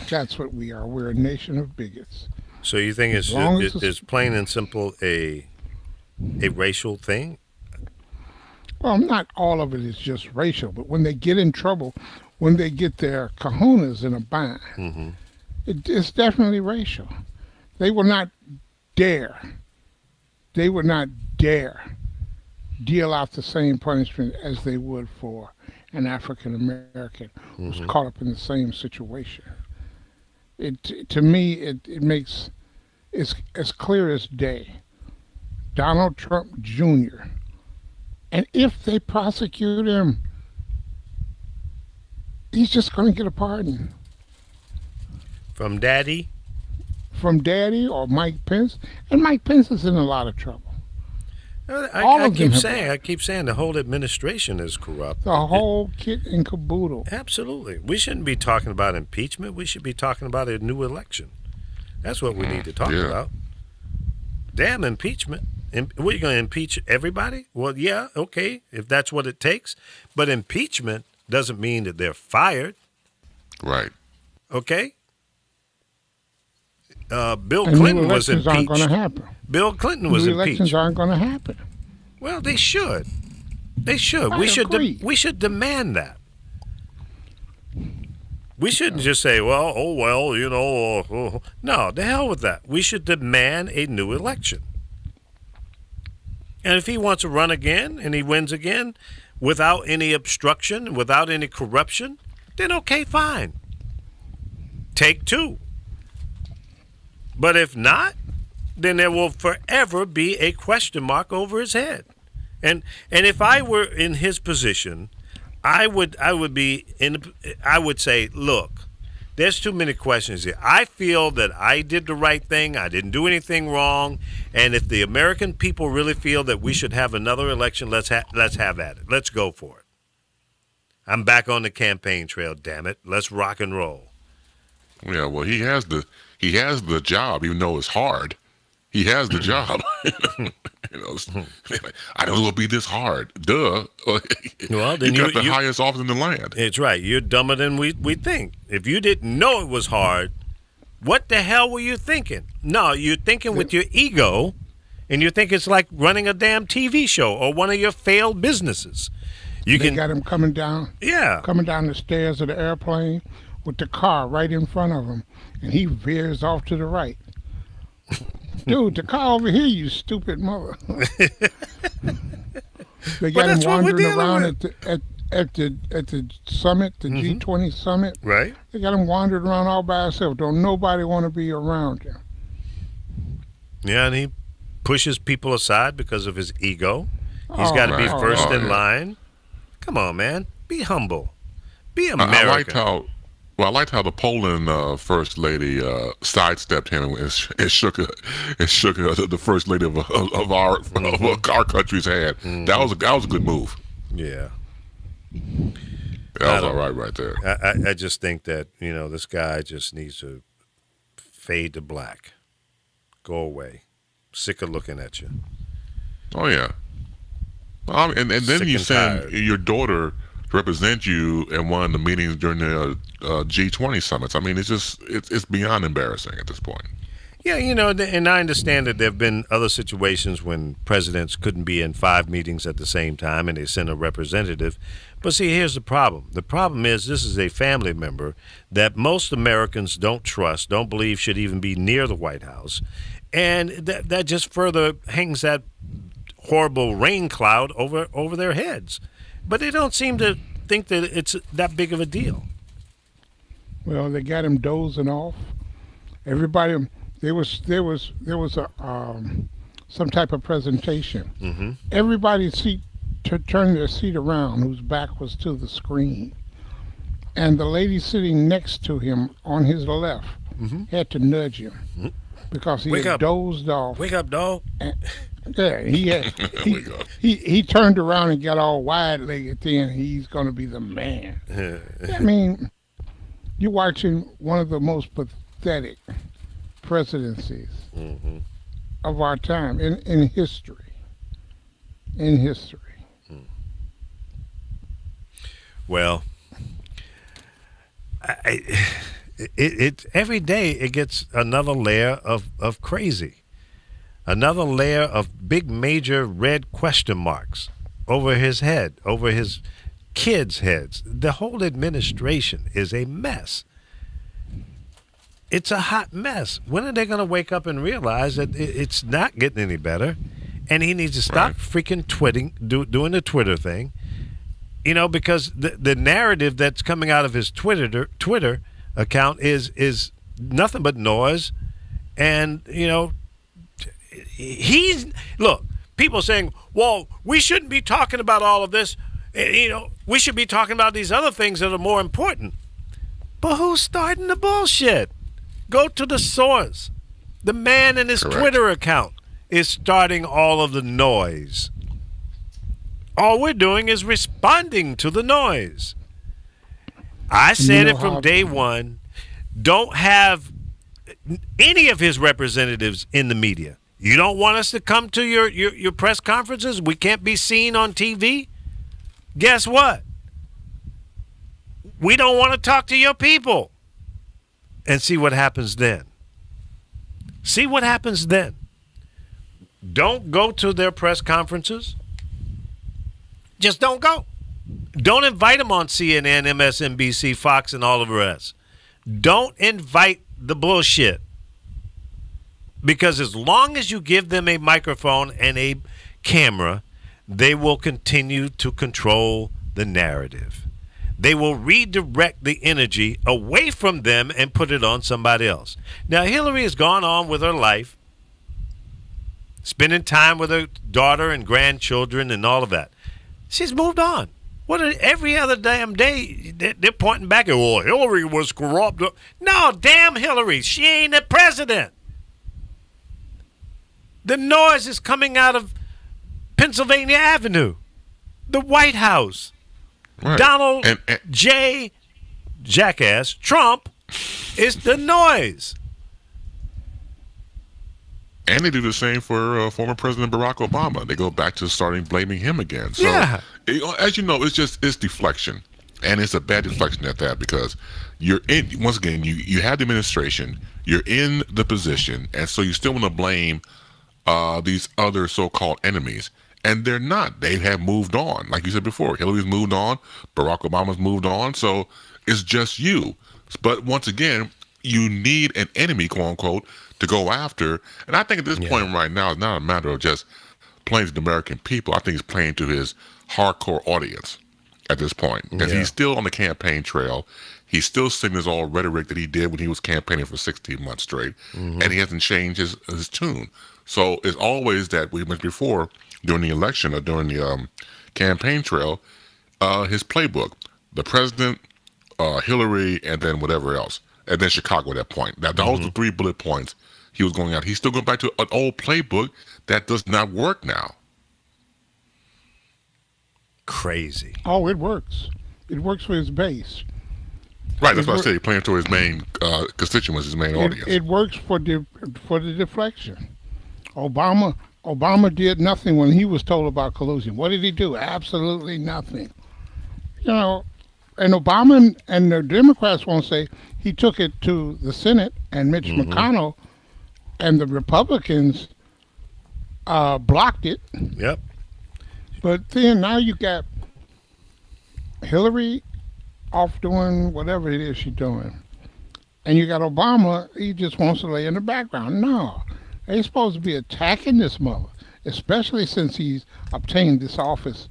That's what we are. We're a nation of bigots. So you think it's plain and simple a racial thing? Well, not all of it is just racial, but when they get in trouble, when they get their kahunas in a bind, it's definitely racial. They will not dare deal out the same punishment as they would for an African American who's caught up in the same situation. To me, it makes it's as clear as day. Donald Trump Jr. And if they prosecute him, he's just going to get a pardon. From Daddy? From Daddy or Mike Pence. And Mike Pence is in a lot of trouble. I keep saying the whole administration is corrupt. The whole kit and caboodle. Absolutely. We shouldn't be talking about impeachment. We should be talking about a new election. That's what we need to talk about. Damn impeachment. What, are you going to impeach everybody? Well, yeah, okay, if that's what it takes. But impeachment doesn't mean that they're fired. Right. Okay? Bill Clinton was impeached. Aren't going to happen. Bill Clinton was impeached. Elections aren't going to happen. Well, they should. They should. I agree. We should demand that. We shouldn't just say, well, no, the hell with that. We should demand a new election. And if he wants to run again and he wins again without any obstruction, without any corruption, then okay, fine. Take two. But if not, then there will forever be a question mark over his head. And if I were in his position, I would say, look, there's too many questions here. I feel that I did the right thing. I didn't do anything wrong. And if the American people really feel that we should have another election, let's have at it. Let's go for it. I'm back on the campaign trail, damn it. Let's rock and roll. Yeah, well, he has the job, even though it's hard. He has the job. I know it'll be this hard. Duh. Well, then you got the highest office in the land. It's right. You're dumber than we think. If you didn't know it was hard, what the hell were you thinking? No, you're thinking with your ego, and you think it's like running a damn TV show or one of your failed businesses. They got him coming down the stairs of the airplane with the car right in front of him, and he veers off to the right. Dude, the car over here, you stupid mother. They got him wandering around at the summit, the G20 summit. Right. They got him wandering around all by himself. Don't nobody want to be around him. Yeah, and he pushes people aside because of his ego. He's got to be first in line. Come on, man. Be humble. Be American. I liked how the Poland first lady sidestepped him and shook the first lady of our country's hand. That was a good move. Yeah, that was all right there. I just think that this guy just needs to fade to black, go away. Sick of looking at you. Oh yeah, and then you send your daughter to represent you in one of the meetings during the G20 summits. I mean, it's beyond embarrassing at this point. Yeah, and I understand that there have been other situations when presidents couldn't be in 5 meetings at the same time and they send a representative. But see, here's the problem. The problem is this is a family member that most Americans don't trust, don't believe should even be near the White House. And that just further hangs that horrible rain cloud over their heads. But they don't seem to think that it's that big of a deal. Well, they got him dozing off. Everybody, there was a some type of presentation. Mm-hmm. Everybody turned their seat around, whose back was to the screen, and the lady sitting next to him on his left had to nudge him because he had dozed off. Wake up, dog. Yeah, he turned around and got all wide-legged. Then he's going to be the man. I mean, you're watching one of the most pathetic presidencies of our time in history. In history. Well, it every day it gets another layer of crazy. Another layer of big major red question marks over his head, over his kids' heads. The whole administration is a mess. It's a hot mess. When are they going to wake up and realize that it's not getting any better, and he needs to stop freaking doing the Twitter thing? You know, because the narrative that's coming out of his Twitter account is nothing but noise, and you know. Look, people saying, well, we shouldn't be talking about all of this. You know, we should be talking about these other things that are more important. But who's starting the bullshit? Go to the source. The man in his Twitter account is starting all of the noise. All we're doing is responding to the noise. I said it from day one. Don't have any of his representatives in the media. You don't want us to come to your press conferences? We can't be seen on TV? Guess what? We don't want to talk to your people. And see what happens then. See what happens then. Don't go to their press conferences. Just don't go. Don't invite them on CNN, MSNBC, Fox, and all of the rest. Don't invite the bullshit. Because as long as you give them a microphone and a camera, they will continue to control the narrative. They will redirect the energy away from them and put it on somebody else. Now, Hillary has gone on with her life, spending time with her daughter and grandchildren and all of that. She's moved on. Every other damn day, they're pointing back at, well, Hillary was corrupt. No, damn Hillary. She ain't the president. The noise is coming out of Pennsylvania Avenue, the White House. Right. Donald J. Jackass Trump is the noise. And they do the same for former President Barack Obama. They go back to starting blaming him again. So, as you know, it's deflection. And it's a bad deflection at that, because you're in, once again, you have the administration, you're in the position, and so you still want to blame these other so-called enemies, and they're not. They have moved on. Like you said before, Hillary's moved on, Barack Obama's moved on, so it's just you. But once again, you need an enemy, quote-unquote, to go after. And I think at this point right now, it's not a matter of just playing to the American people. I think he's playing to his hardcore audience at this point, because he's still on the campaign trail. He's still singing his old rhetoric that he did when he was campaigning for 16 months straight, and he hasn't changed his tune. So it's always that we mentioned before, during the election or during the campaign trail, his playbook, the president, Hillary, and then whatever else, and then Chicago at that point. Now, those are the 3 bullet points he was going out. He's still going back to an old playbook that does not work now. Crazy. Oh, it works. It works for his base. Right, that's what I said. He's playing to his main constituents, his main audience. It works for the deflection. Obama did nothing when he was told about collusion. What did he do? Absolutely nothing. You know, and Obama and the Democrats won't say he took it to the Senate, and Mitch McConnell and the Republicans blocked it. Yep. But then now you got Hillary off doing whatever it is she's doing. And you got Obama, he just wants to lay in the background. No. They're supposed to be attacking this mother, especially since he's obtained this office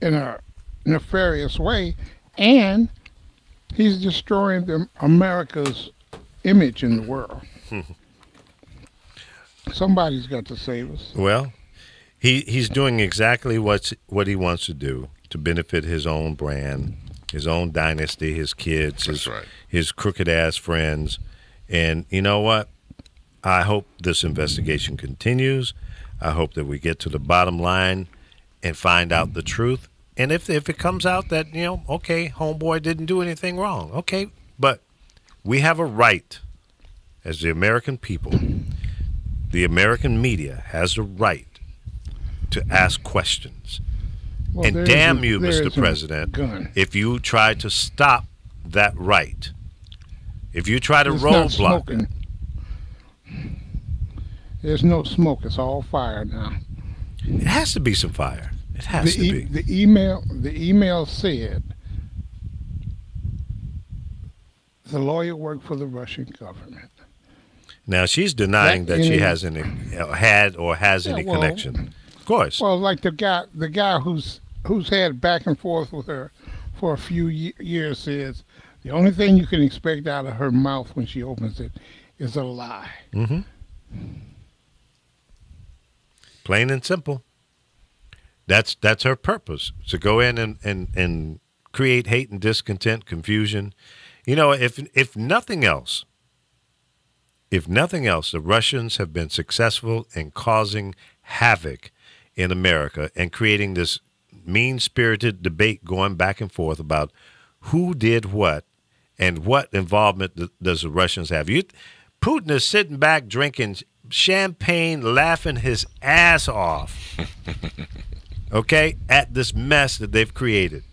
in a nefarious way. And He's destroying America's image in the world. Somebody's got to save us. Well, he's doing exactly what he wants to do to benefit his own brand, his own dynasty, his kids, his crooked-ass friends. And you know what? I hope this investigation continues. I hope that we get to the bottom line and find out the truth. And if it comes out that, okay, homeboy didn't do anything wrong, okay, but we have a right as the American people, the American media has a right to ask questions. Well, and damn you, Mr. President, if you try to stop that right. If you try to roadblock it. There's no smoke. It's all fire now. It has to be some fire. It has to be. The email said the lawyer worked for the Russian government. Now she's denying that she has any connection. Of course. Well, like the guy who's had back and forth with her for a few years says the only thing you can expect out of her mouth when she opens it is a lie. Mm-hmm. Plain and simple. That's her purpose, to go in and create hate and discontent, confusion. If nothing else, the Russians have been successful in causing havoc in America and creating this mean-spirited debate going back and forth about who did what and what involvement does the Russians have. Putin is sitting back drinking champagne, laughing his ass off, okay, at this mess that they've created.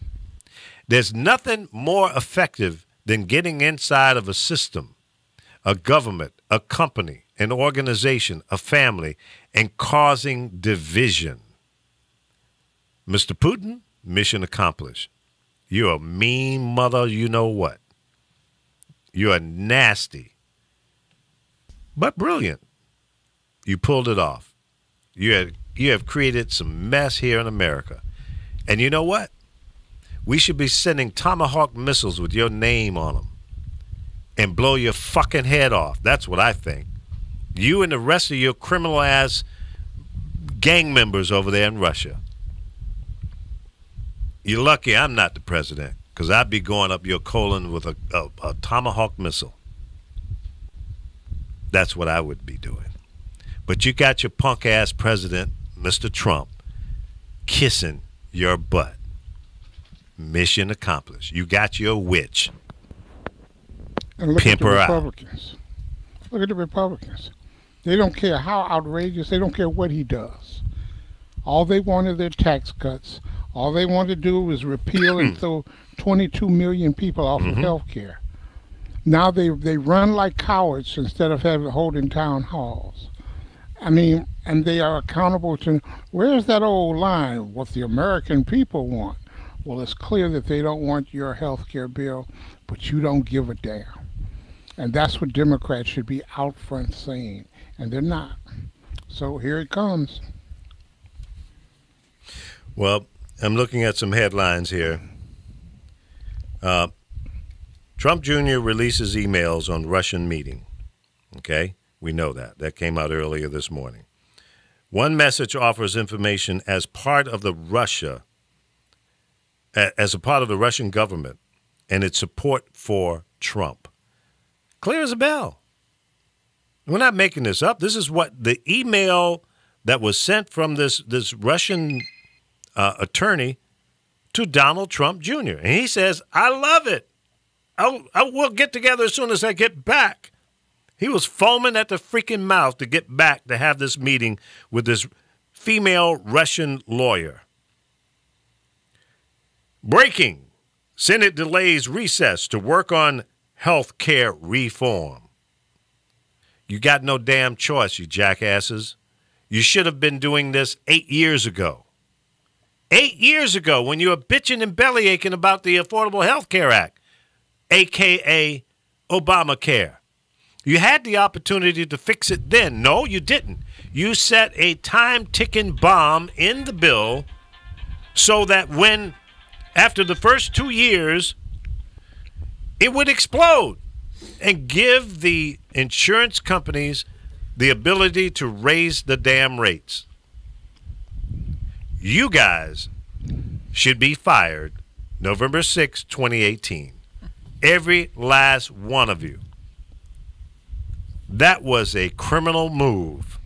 There's nothing more effective than getting inside of a system, a government, a company, an organization, a family, and causing division. Mr. Putin, mission accomplished. You're a mean mother, you know what. You're nasty, but brilliant. You pulled it off. You have created some mess here in America. And you know what? We should be sending Tomahawk missiles with your name on them and blow your fucking head off. That's what I think. You and the rest of your criminal-ass gang members over there in Russia. You're lucky I'm not the president, because I'd be going up your colon with a Tomahawk missile. That's what I would be doing. But you got your punk-ass president, Mr. Trump, kissing your butt. Mission accomplished. You got your witch. And look Pimp at the her out. Republicans. Look at the Republicans. They don't care how outrageous. They don't care what he does. All they want are their tax cuts. All they want to do is repeal and throw 22 million people off of health care. Now they run like cowards instead of holding town halls. I mean, and they are accountable to, where's that old line, what the American people want? Well, it's clear that they don't want your health care bill, but you don't give a damn. And that's what Democrats should be out front saying, and they're not. So here it comes. Well, I'm looking at some headlines here. Trump Jr. releases emails on Russian meeting. Okay? We know that. That came out earlier this morning. One message offers information as part of the Russian government and its support for Trump. Clear as a bell. We're not making this up. This is what the email that was sent from this Russian attorney to Donald Trump Jr. And he says, I love it. I will get together as soon as I get back. He was foaming at the freaking mouth to get back to have this meeting with this female Russian lawyer. Breaking. Senate delays recess to work on health care reform. You got no damn choice, you jackasses. You should have been doing this 8 years ago. 8 years ago, when you were bitching and bellyaching about the Affordable Health Care Act, a.k.a. Obamacare. You had the opportunity to fix it then. No, you didn't. You set a time-ticking bomb in the bill so that when, after the first 2 years, it would explode and give the insurance companies the ability to raise the damn rates. You guys should be fired November 6, 2018. Every last one of you. That was a criminal move.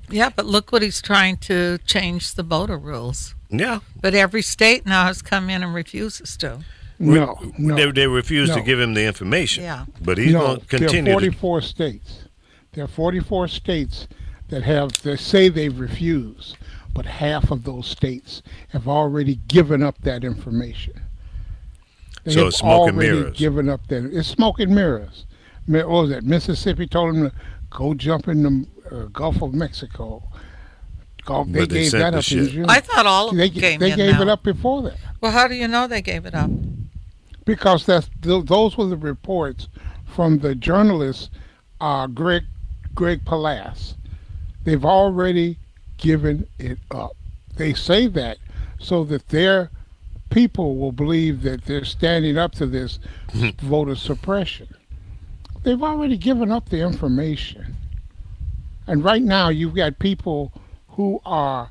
Yeah, but look what he's trying to change the voter rules. Yeah. But every state now has come in and refuses to. No. They refuse to give him the information. Yeah. But he's going to continue. There are 44 states. There are 44 states that say they've refused, but half of those states have already given up that information. So it's smoke and mirrors. Given up that. It's smoke and mirrors. What was that? Mississippi told them to go jump in the Gulf of Mexico. They gave that up in June. I thought all of them They gave it up before that. Well, how do you know they gave it up? Because those were the reports from the journalist Greg Palast. They've already given it up. They say that so that their people will believe that they're standing up to this voter suppression. They've already given up the information. And right now you've got people who are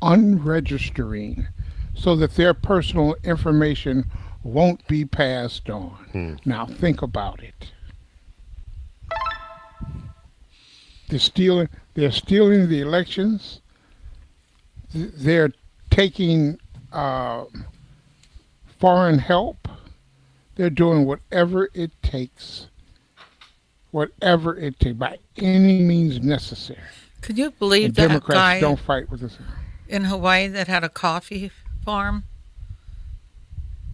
unregistering so that their personal information won't be passed on. Now think about it. They're stealing the elections. They're taking foreign help. They're doing whatever it takes. Whatever it takes, by any means necessary. Could you believe and that Democrats guy don't fight with us in Hawaii that had a coffee farm?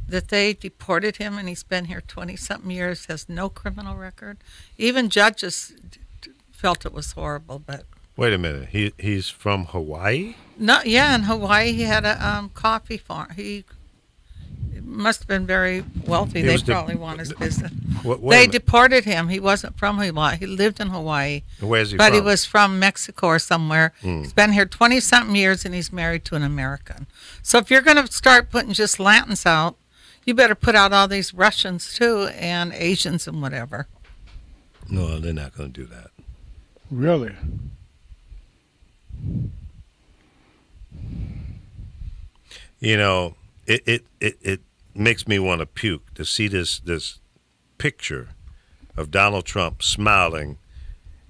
That they deported him and he's been here 20-something years, has no criminal record. Even judges felt it was horrible, but... Wait a minute. He's from Hawaii? No, yeah, in Hawaii he had a coffee farm. He must have been very wealthy. They probably want his business. They deported him. He wasn't from Hawaii. He lived in Hawaii. Where's he but from? He was from Mexico or somewhere. He's been here 20-something years, and he's married to an American. So if you're going to start putting just Latins out, you better put out all these Russians, too, and Asians and whatever. No, they're not going to do that. Really? You know, it makes me want to puke to see this picture of Donald Trump smiling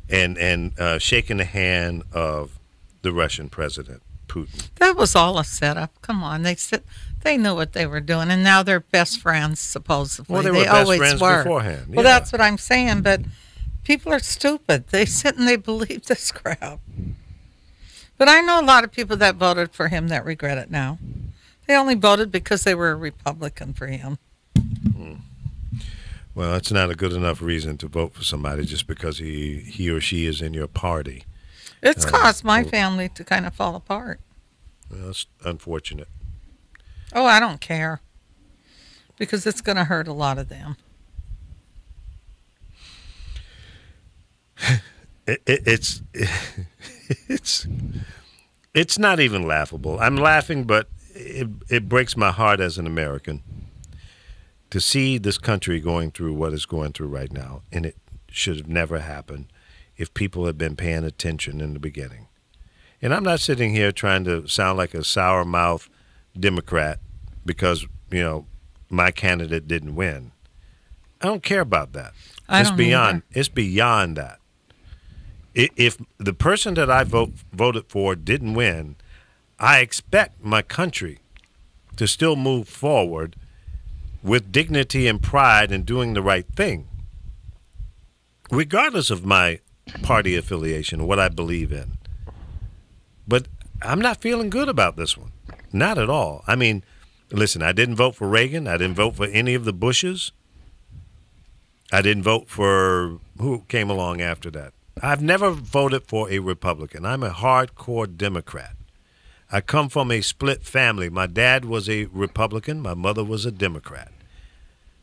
and shaking the hand of the Russian president, Putin. That was all a setup. Come on, they knew what they were doing, and now they're best friends, supposedly. Well, they were best always friends were. beforehand. Well, that's what I'm saying, but people are stupid. They sit and they believe this crap. But I know a lot of people that voted for him that regret it now. They only voted because they were a Republican for him. Well, that's not a good enough reason to vote for somebody just because he or she is in your party. It's caused my family to kind of fall apart. Well, that's unfortunate. Oh, I don't care. Because it's going to hurt a lot of them. It's not even laughable. I'm laughing, but it breaks my heart as an American to see this country going through what it's going through right now, and it should have never happened if people had been paying attention in the beginning. And I'm not sitting here trying to sound like a sour-mouthed Democrat because, my candidate didn't win. I don't care about that. It's beyond that. If the person that I voted for didn't win, I expect my country to still move forward with dignity and pride and doing the right thing, regardless of my party affiliation or what I believe in. But I'm not feeling good about this one. Not at all. I mean, listen, I didn't vote for Reagan. I didn't vote for any of the Bushes. I didn't vote for who came along after that. I've never voted for a Republican. I'm a hardcore Democrat. I come from a split family. My dad was a Republican. My mother was a Democrat.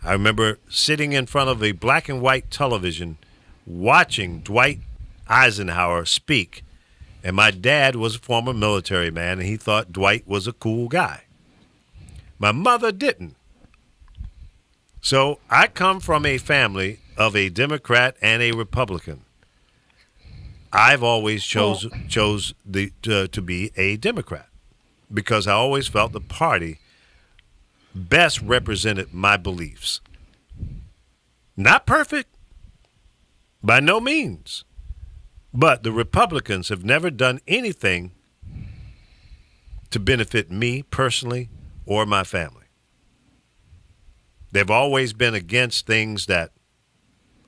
I remember sitting in front of a black and white television watching Dwight Eisenhower speak. And my dad was a former military man, and he thought Dwight was a cool guy. My mother didn't. So I come from a family of a Democrat and a Republican. I've always chose to be a Democrat because I always felt the party best represented my beliefs. Not perfect, by no means. But the Republicans have never done anything to benefit me personally or my family. They've always been against things that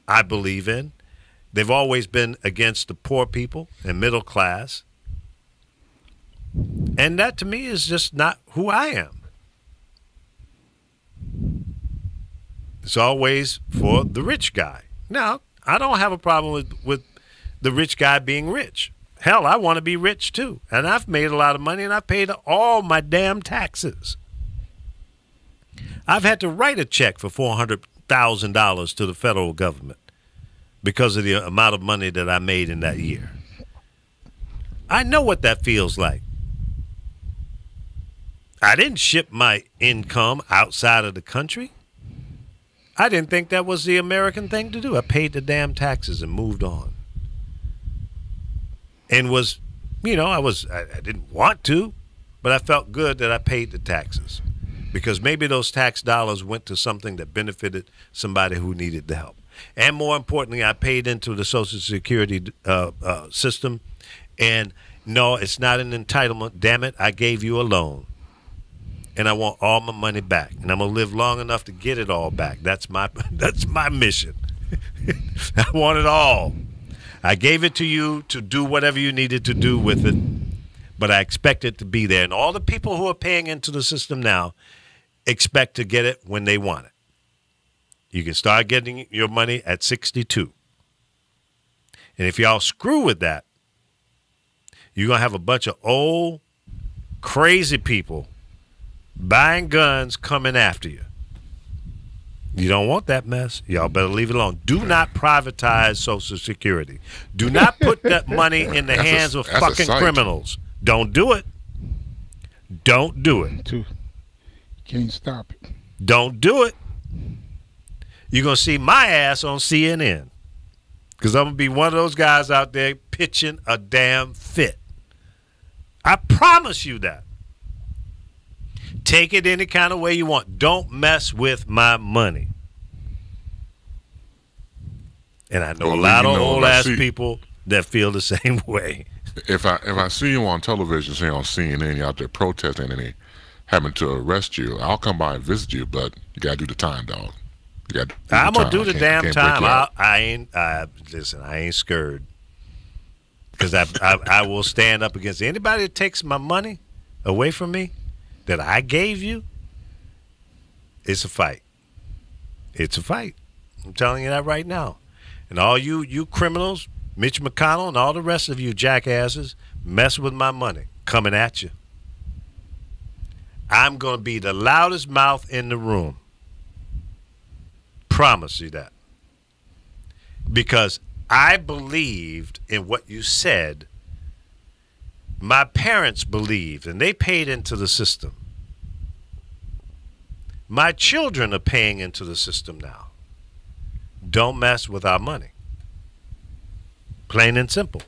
I believe in. They've always been against the poor people and middle class. And that to me is just not who I am. It's always for the rich guy. Now, I don't have a problem with the rich guy being rich. Hell, I want to be rich too. And I've made a lot of money and I've paid all my damn taxes. I've had to write a check for $400,000 to the federal government because of the amount of money that I made in that year. I know what that feels like. I didn't ship my income outside of the country. I didn't think that was the American thing to do. I paid the damn taxes and moved on. And was, I didn't want to, but I felt good that I paid the taxes because maybe those tax dollars went to something that benefited somebody who needed the help. And more importantly, I paid into the Social Security system. And no, it's not an entitlement. Damn it, I gave you a loan. And I want all my money back. And I'm going to live long enough to get it all back. That's my mission. I want it all. I gave it to you to do whatever you needed to do with it, but I expect it to be there. And all the people who are paying into the system now expect to get it when they want it. You can start getting your money at 62. And if y'all screw with that, you're going to have a bunch of old, crazy people buying guns coming after you. You don't want that mess. Y'all better leave it alone. Do not privatize Social Security. Do not put that money in the hands of fucking criminals. Don't do it. Don't do it. Can't stop it. Don't do it. You're going to see my ass on CNN because I'm going to be one of those guys out there pitching a damn fit. I promise you that. Take it any kind of way you want. Don't mess with my money. And I know a lot of old-ass people that feel the same way. If I see you on television, say on CNN, you're out there protesting and they having to arrest you, I'll come by and visit you, but you got to do the time, dog. I'm going to do the damn time. I ain't scared. Because I will stand up against anybody that takes my money away from me that I gave you. It's a fight. It's a fight. I'm telling you that right now. And all you criminals, Mitch McConnell and all the rest of you jackasses, mess with my money, coming at you. I'm going to be the loudest mouth in the room. Promise you that. Because I believed in what you said. My parents believed, and they paid into the system. My children are paying into the system now. Don't mess with our money. Plain and simple.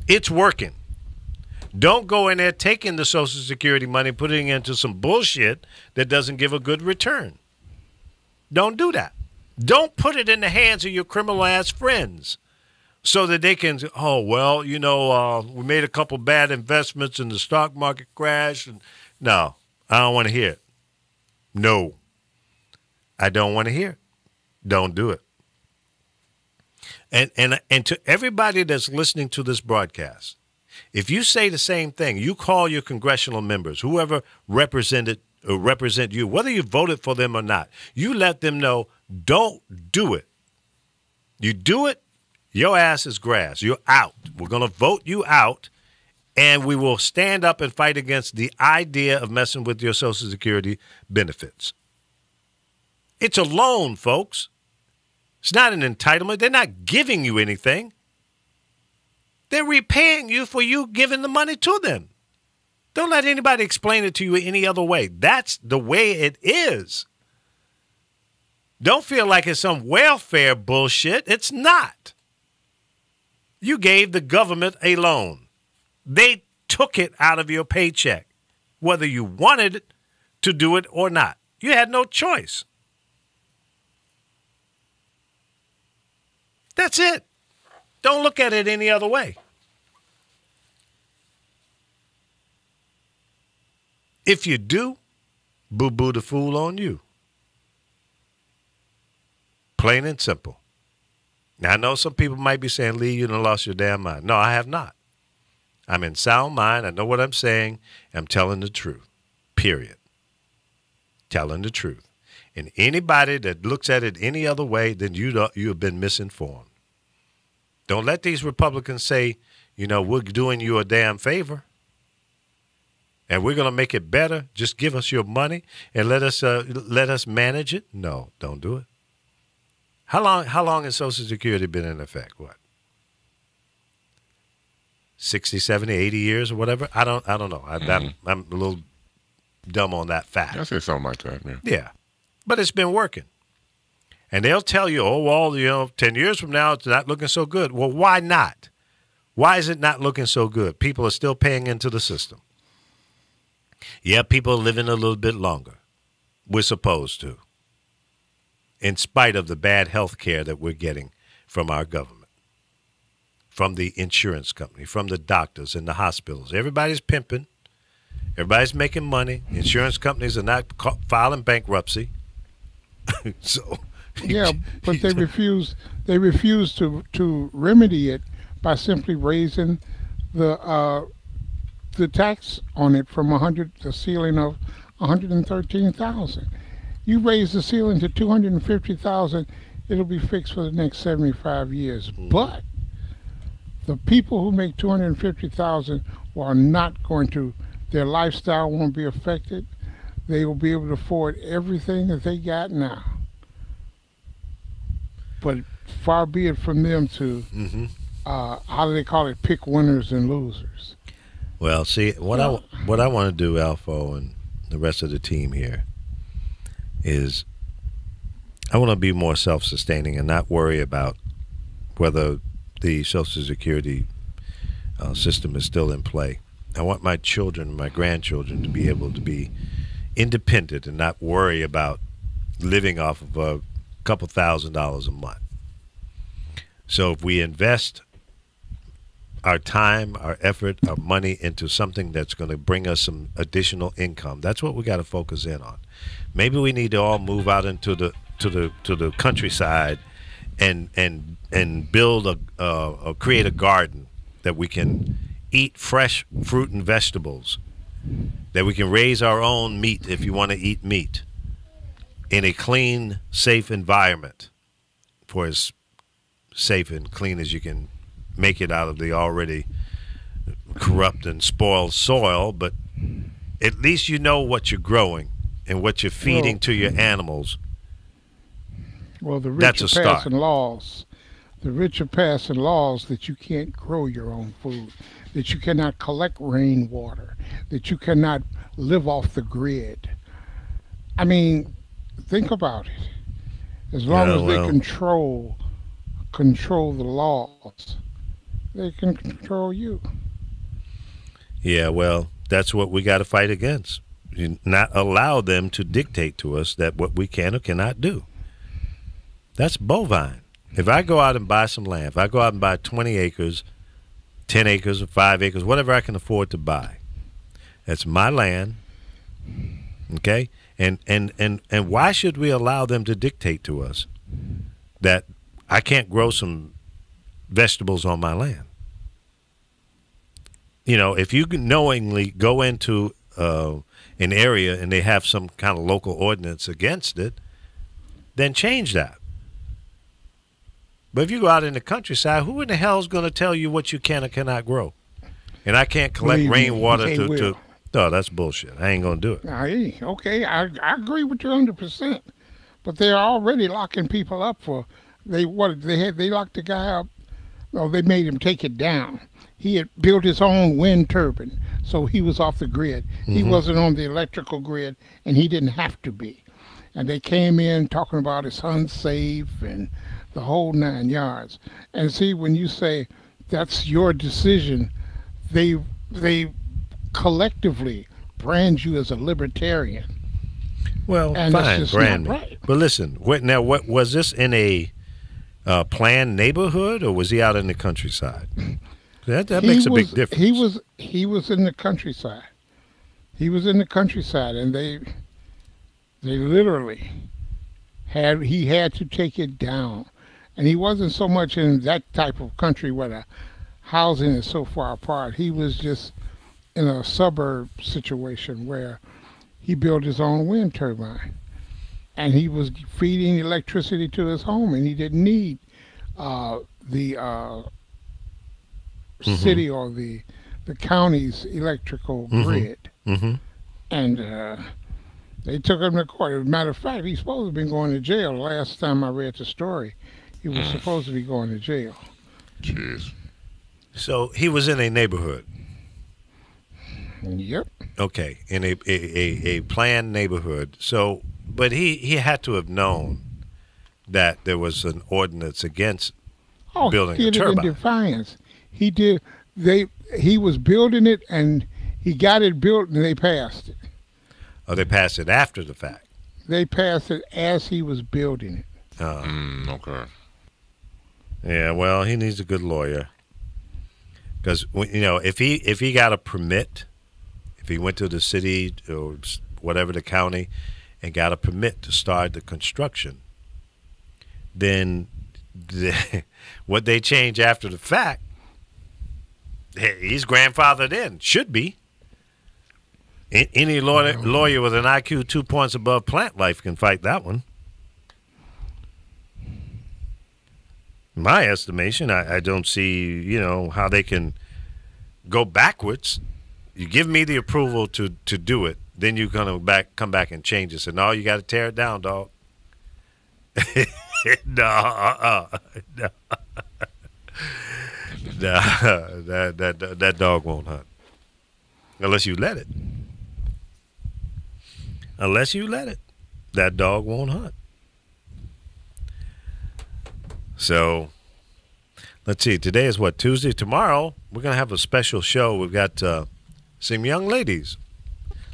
It's working. Don't go in there taking the Social Security money, putting it into some bullshit that doesn't give a good return. Don't do that. Don't put it in the hands of your criminal-ass friends so that they can, we made a couple bad investments and the stock market crashed. No, I don't want to hear it. No, I don't want to hear it. Don't do it. And to everybody that's listening to this broadcast, if you say the same thing, you call your congressional members, whoever represent you, whether you voted for them or not, you let them know, don't do it. You do it, your ass is grass. You're out. We're going to vote you out, and we will stand up and fight against the idea of messing with your Social Security benefits. It's a loan, folks. It's not an entitlement. They're not giving you anything. They're repaying you for you giving the money to them. Don't let anybody explain it to you any other way. That's the way it is. Don't feel like it's some welfare bullshit. It's not. You gave the government a loan. They took it out of your paycheck, whether you wanted to do it or not. You had no choice. That's it. Don't look at it any other way. If you do, boo-boo the fool on you. Plain and simple. Now, I know some people might be saying, Lee, you done lost your damn mind. No, I have not. I'm in sound mind. I know what I'm saying. I'm telling the truth. Period. Telling the truth. And anybody that looks at it any other way, then you have been misinformed. Don't let these Republicans say, you know, we're doing you a damn favor and we're going to make it better. Just give us your money and let us manage it. No, don't do it. How long has Social Security been in effect? What? 60, 70, 80 years or whatever? I don't know. I'm a little dumb on that fact. I say something like that, yeah. Yeah. But it's been working. And they'll tell you, oh, well, 10 years from now, it's not looking so good. Well, why not? Why is it not looking so good? People are still paying into the system. Yeah, people are living a little bit longer. We're supposed to. In spite of the bad health care that we're getting from our government, from the insurance company, from the doctors and the hospitals. Everybody's pimping. Everybody's making money. Insurance companies are not filing bankruptcy. So, yeah, but they refuse. They refuse to remedy it by simply raising the tax on it from the ceiling of $113,000. You raise the ceiling to $250,000, it'll be fixed for the next 75 years. But the people who make $250,000 are not going to. Their lifestyle won't be affected. They will be able to afford everything that they got now. But far be it from them to, how do they call it, pick winners and losers. Well, see, what I want to do, Alfo, and the rest of the team here, is I want to be more self-sustaining and not worry about whether the Social Security system is still in play. I want my children and my grandchildren to be able to be independent and not worry about living off of a couple $1,000s a month. So if we invest our time, our effort, our money into something that's going to bring us some additional income, that's what we got to focus in on. Maybe we need to all move out into the countryside and build create a garden that we can eat fresh fruit and vegetables, that we can raise our own meat if you want to eat meat in a clean, safe environment, for as safe and clean as you can make it out of the already corrupt and spoiled soil. But at least you know what you're growing and what you're feeding to your animals. Well, the rich That's are a start. passing laws. The rich are passing laws that you can't grow your own food, that you cannot collect rainwater, that you cannot live off the grid. I mean, think about it. As long as they control the laws, they can control you. Yeah, well, that's what we got to fight against. Not allow them to dictate to us that what we can or cannot do. That's bovine. If I go out and buy some land, if I go out and buy 20 acres, 10 acres, or 5 acres, whatever I can afford to buy, that's my land, okay? And why should we allow them to dictate to us that I can't grow some vegetables on my land? You know, if you knowingly go into an area and they have some kind of local ordinance against it, then change that. But if you go out in the countryside, who in the hell is going to tell you what you can or cannot grow? And I can't collect rainwater to no, that's bullshit. I ain't going to do it. Okay, I agree with you 100%. But they're already locking people up for they locked the guy up. No, they made him take it down. He had built his own wind turbine, so he was off the grid. He wasn't on the electrical grid, and he didn't have to be. And they came in talking about it's unsafe and the whole 9 yards. And see, when you say that's your decision, they collectively brand you as a libertarian. Well, and fine, that's brand not me. right. But listen, what was this in a planned neighborhood, or was he out in the countryside? That makes a big difference. He was in the countryside. He was in the countryside, and they literally he had to take it down. And he wasn't so much in that type of country where the housing is so far apart. He was just in a suburb situation where he built his own wind turbine. And he was feeding electricity to his home, and he didn't need the city or the county's electrical grid. Mm-hmm. And they took him to court. As a matter of fact, he's supposed to have been going to jail. The last time I read the story, he was supposed to be going to jail. Jeez. So he was in a neighborhood. Yep. Okay, in a planned neighborhood. So, but he had to have known that there was an ordinance against building he did a turbine. It in defiance. He did. He was building it, and he got it built, and they passed it. Oh, they passed it after the fact. They passed it as he was building it. Okay. Yeah, well, he needs a good lawyer. Because, if he got a permit, if he went to the city or whatever, the county, and got a permit to start the construction, then what they change after the fact, he's grandfathered in. Should be. Any lawyer with an IQ 2 points above plant life can fight that one. In my estimation, I don't see, how they can go backwards. You give me the approval to do it, then you're gonna come back and change it. So no, you got to tear it down, dog. No, that dog won't hunt unless you let it. Unless you let it, that dog won't hunt. So, let's see. Today is what, Tuesday? Tomorrow, we're going to have a special show. We've got some young ladies.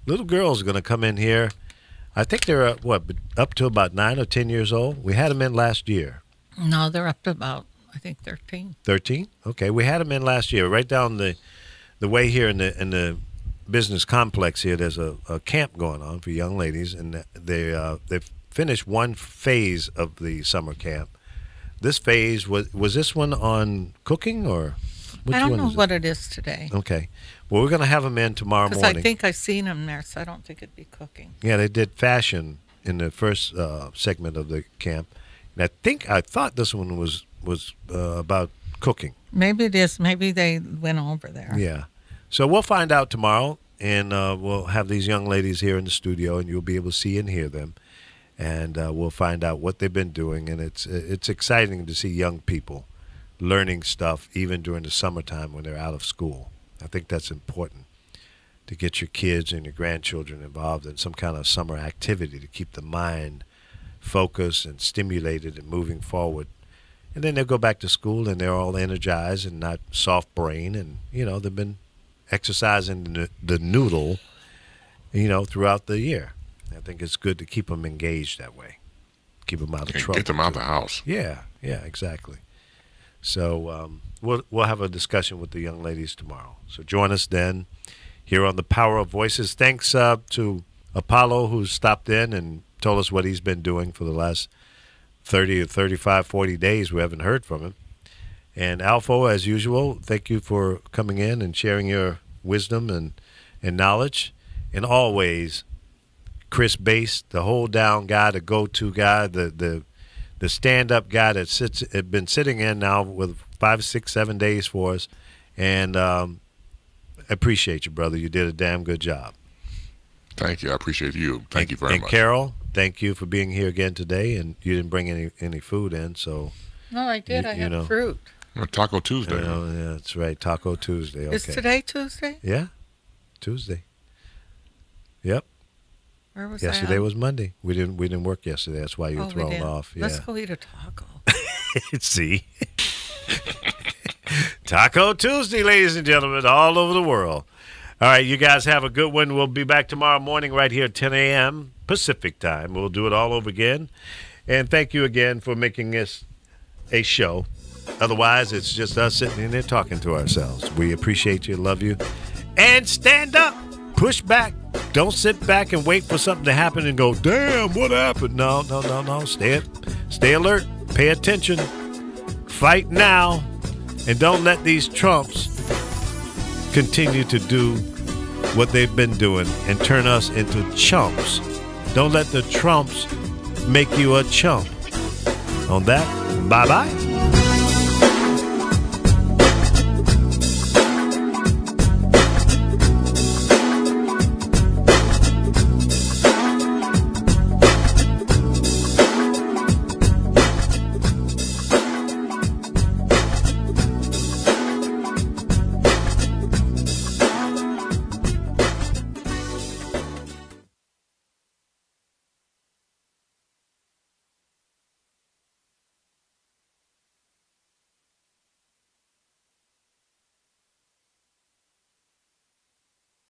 Little girls are going to come in here. I think they're, up to about 9 or 10 years old? We had them in last year. No, they're up to about, I think, 13. 13? Okay, we had them in last year. Right down the way here in the business complex here, there's a camp going on for young ladies, and they've finished one phase of the summer camp. This phase, was this one on cooking, or which I don't one know is what it is today. Okay. Well, we're going to have them in tomorrow morning. Because I think I've seen them there, so I don't think it'd be cooking. Yeah, they did fashion in the first segment of the camp. And I thought this one was about cooking. Maybe it is. Maybe they went over there. Yeah. So we'll find out tomorrow, and we'll have these young ladies here in the studio, and you'll be able to see and hear them. And we'll find out what they've been doing. And it's exciting to see young people learning stuff even during the summertime when they're out of school. I think that's important, to get your kids and your grandchildren involved in some kind of summer activity to keep the mind focused and stimulated and moving forward. And then they'll go back to school and they're all energized and not soft brain. And, they've been exercising the noodle, throughout the year. I think it's good to keep them engaged that way. Keep them out of trouble. Get them out of the house. Yeah, exactly. So we'll have a discussion with the young ladies tomorrow. So join us then here on the Power of Voices. Thanks to Apollo, who stopped in and told us what he's been doing for the last 30 or 35, 40 days. We haven't heard from him. And Alfo, as usual, thank you for coming in and sharing your wisdom and knowledge. And always, Chris Bass, the hold down guy, the go-to guy, the stand-up guy that been sitting in now with 5, 6, 7 days for us. And I appreciate you, brother. You did a damn good job. Thank you. I appreciate you. Thank you very much. And Carol, thank you for being here again today. And you didn't bring any food in, so. No, I did. I had fruit. Taco Tuesday. Yeah, that's right. Taco Tuesday. Okay. Is today Tuesday? Yeah, Tuesday. Yep. Where was Yesterday that? was Monday. We didn't work yesterday. That's why you were thrown off. Yeah. Let's go eat a taco. See? Taco Tuesday, ladies and gentlemen, all over the world. All right, you guys have a good one. We'll be back tomorrow morning right here at 10 a.m. Pacific time. We'll do it all over again. And thank you again for making this a show. Otherwise, it's just us sitting in there talking to ourselves. We appreciate you, love you. And stand up. Push back. Don't sit back and wait for something to happen and go, damn, what happened? No. Stay alert. Pay attention. Fight now. And don't let these Trumps continue to do what they've been doing and turn us into chumps. Don't let the Trumps make you a chump. On that, bye-bye.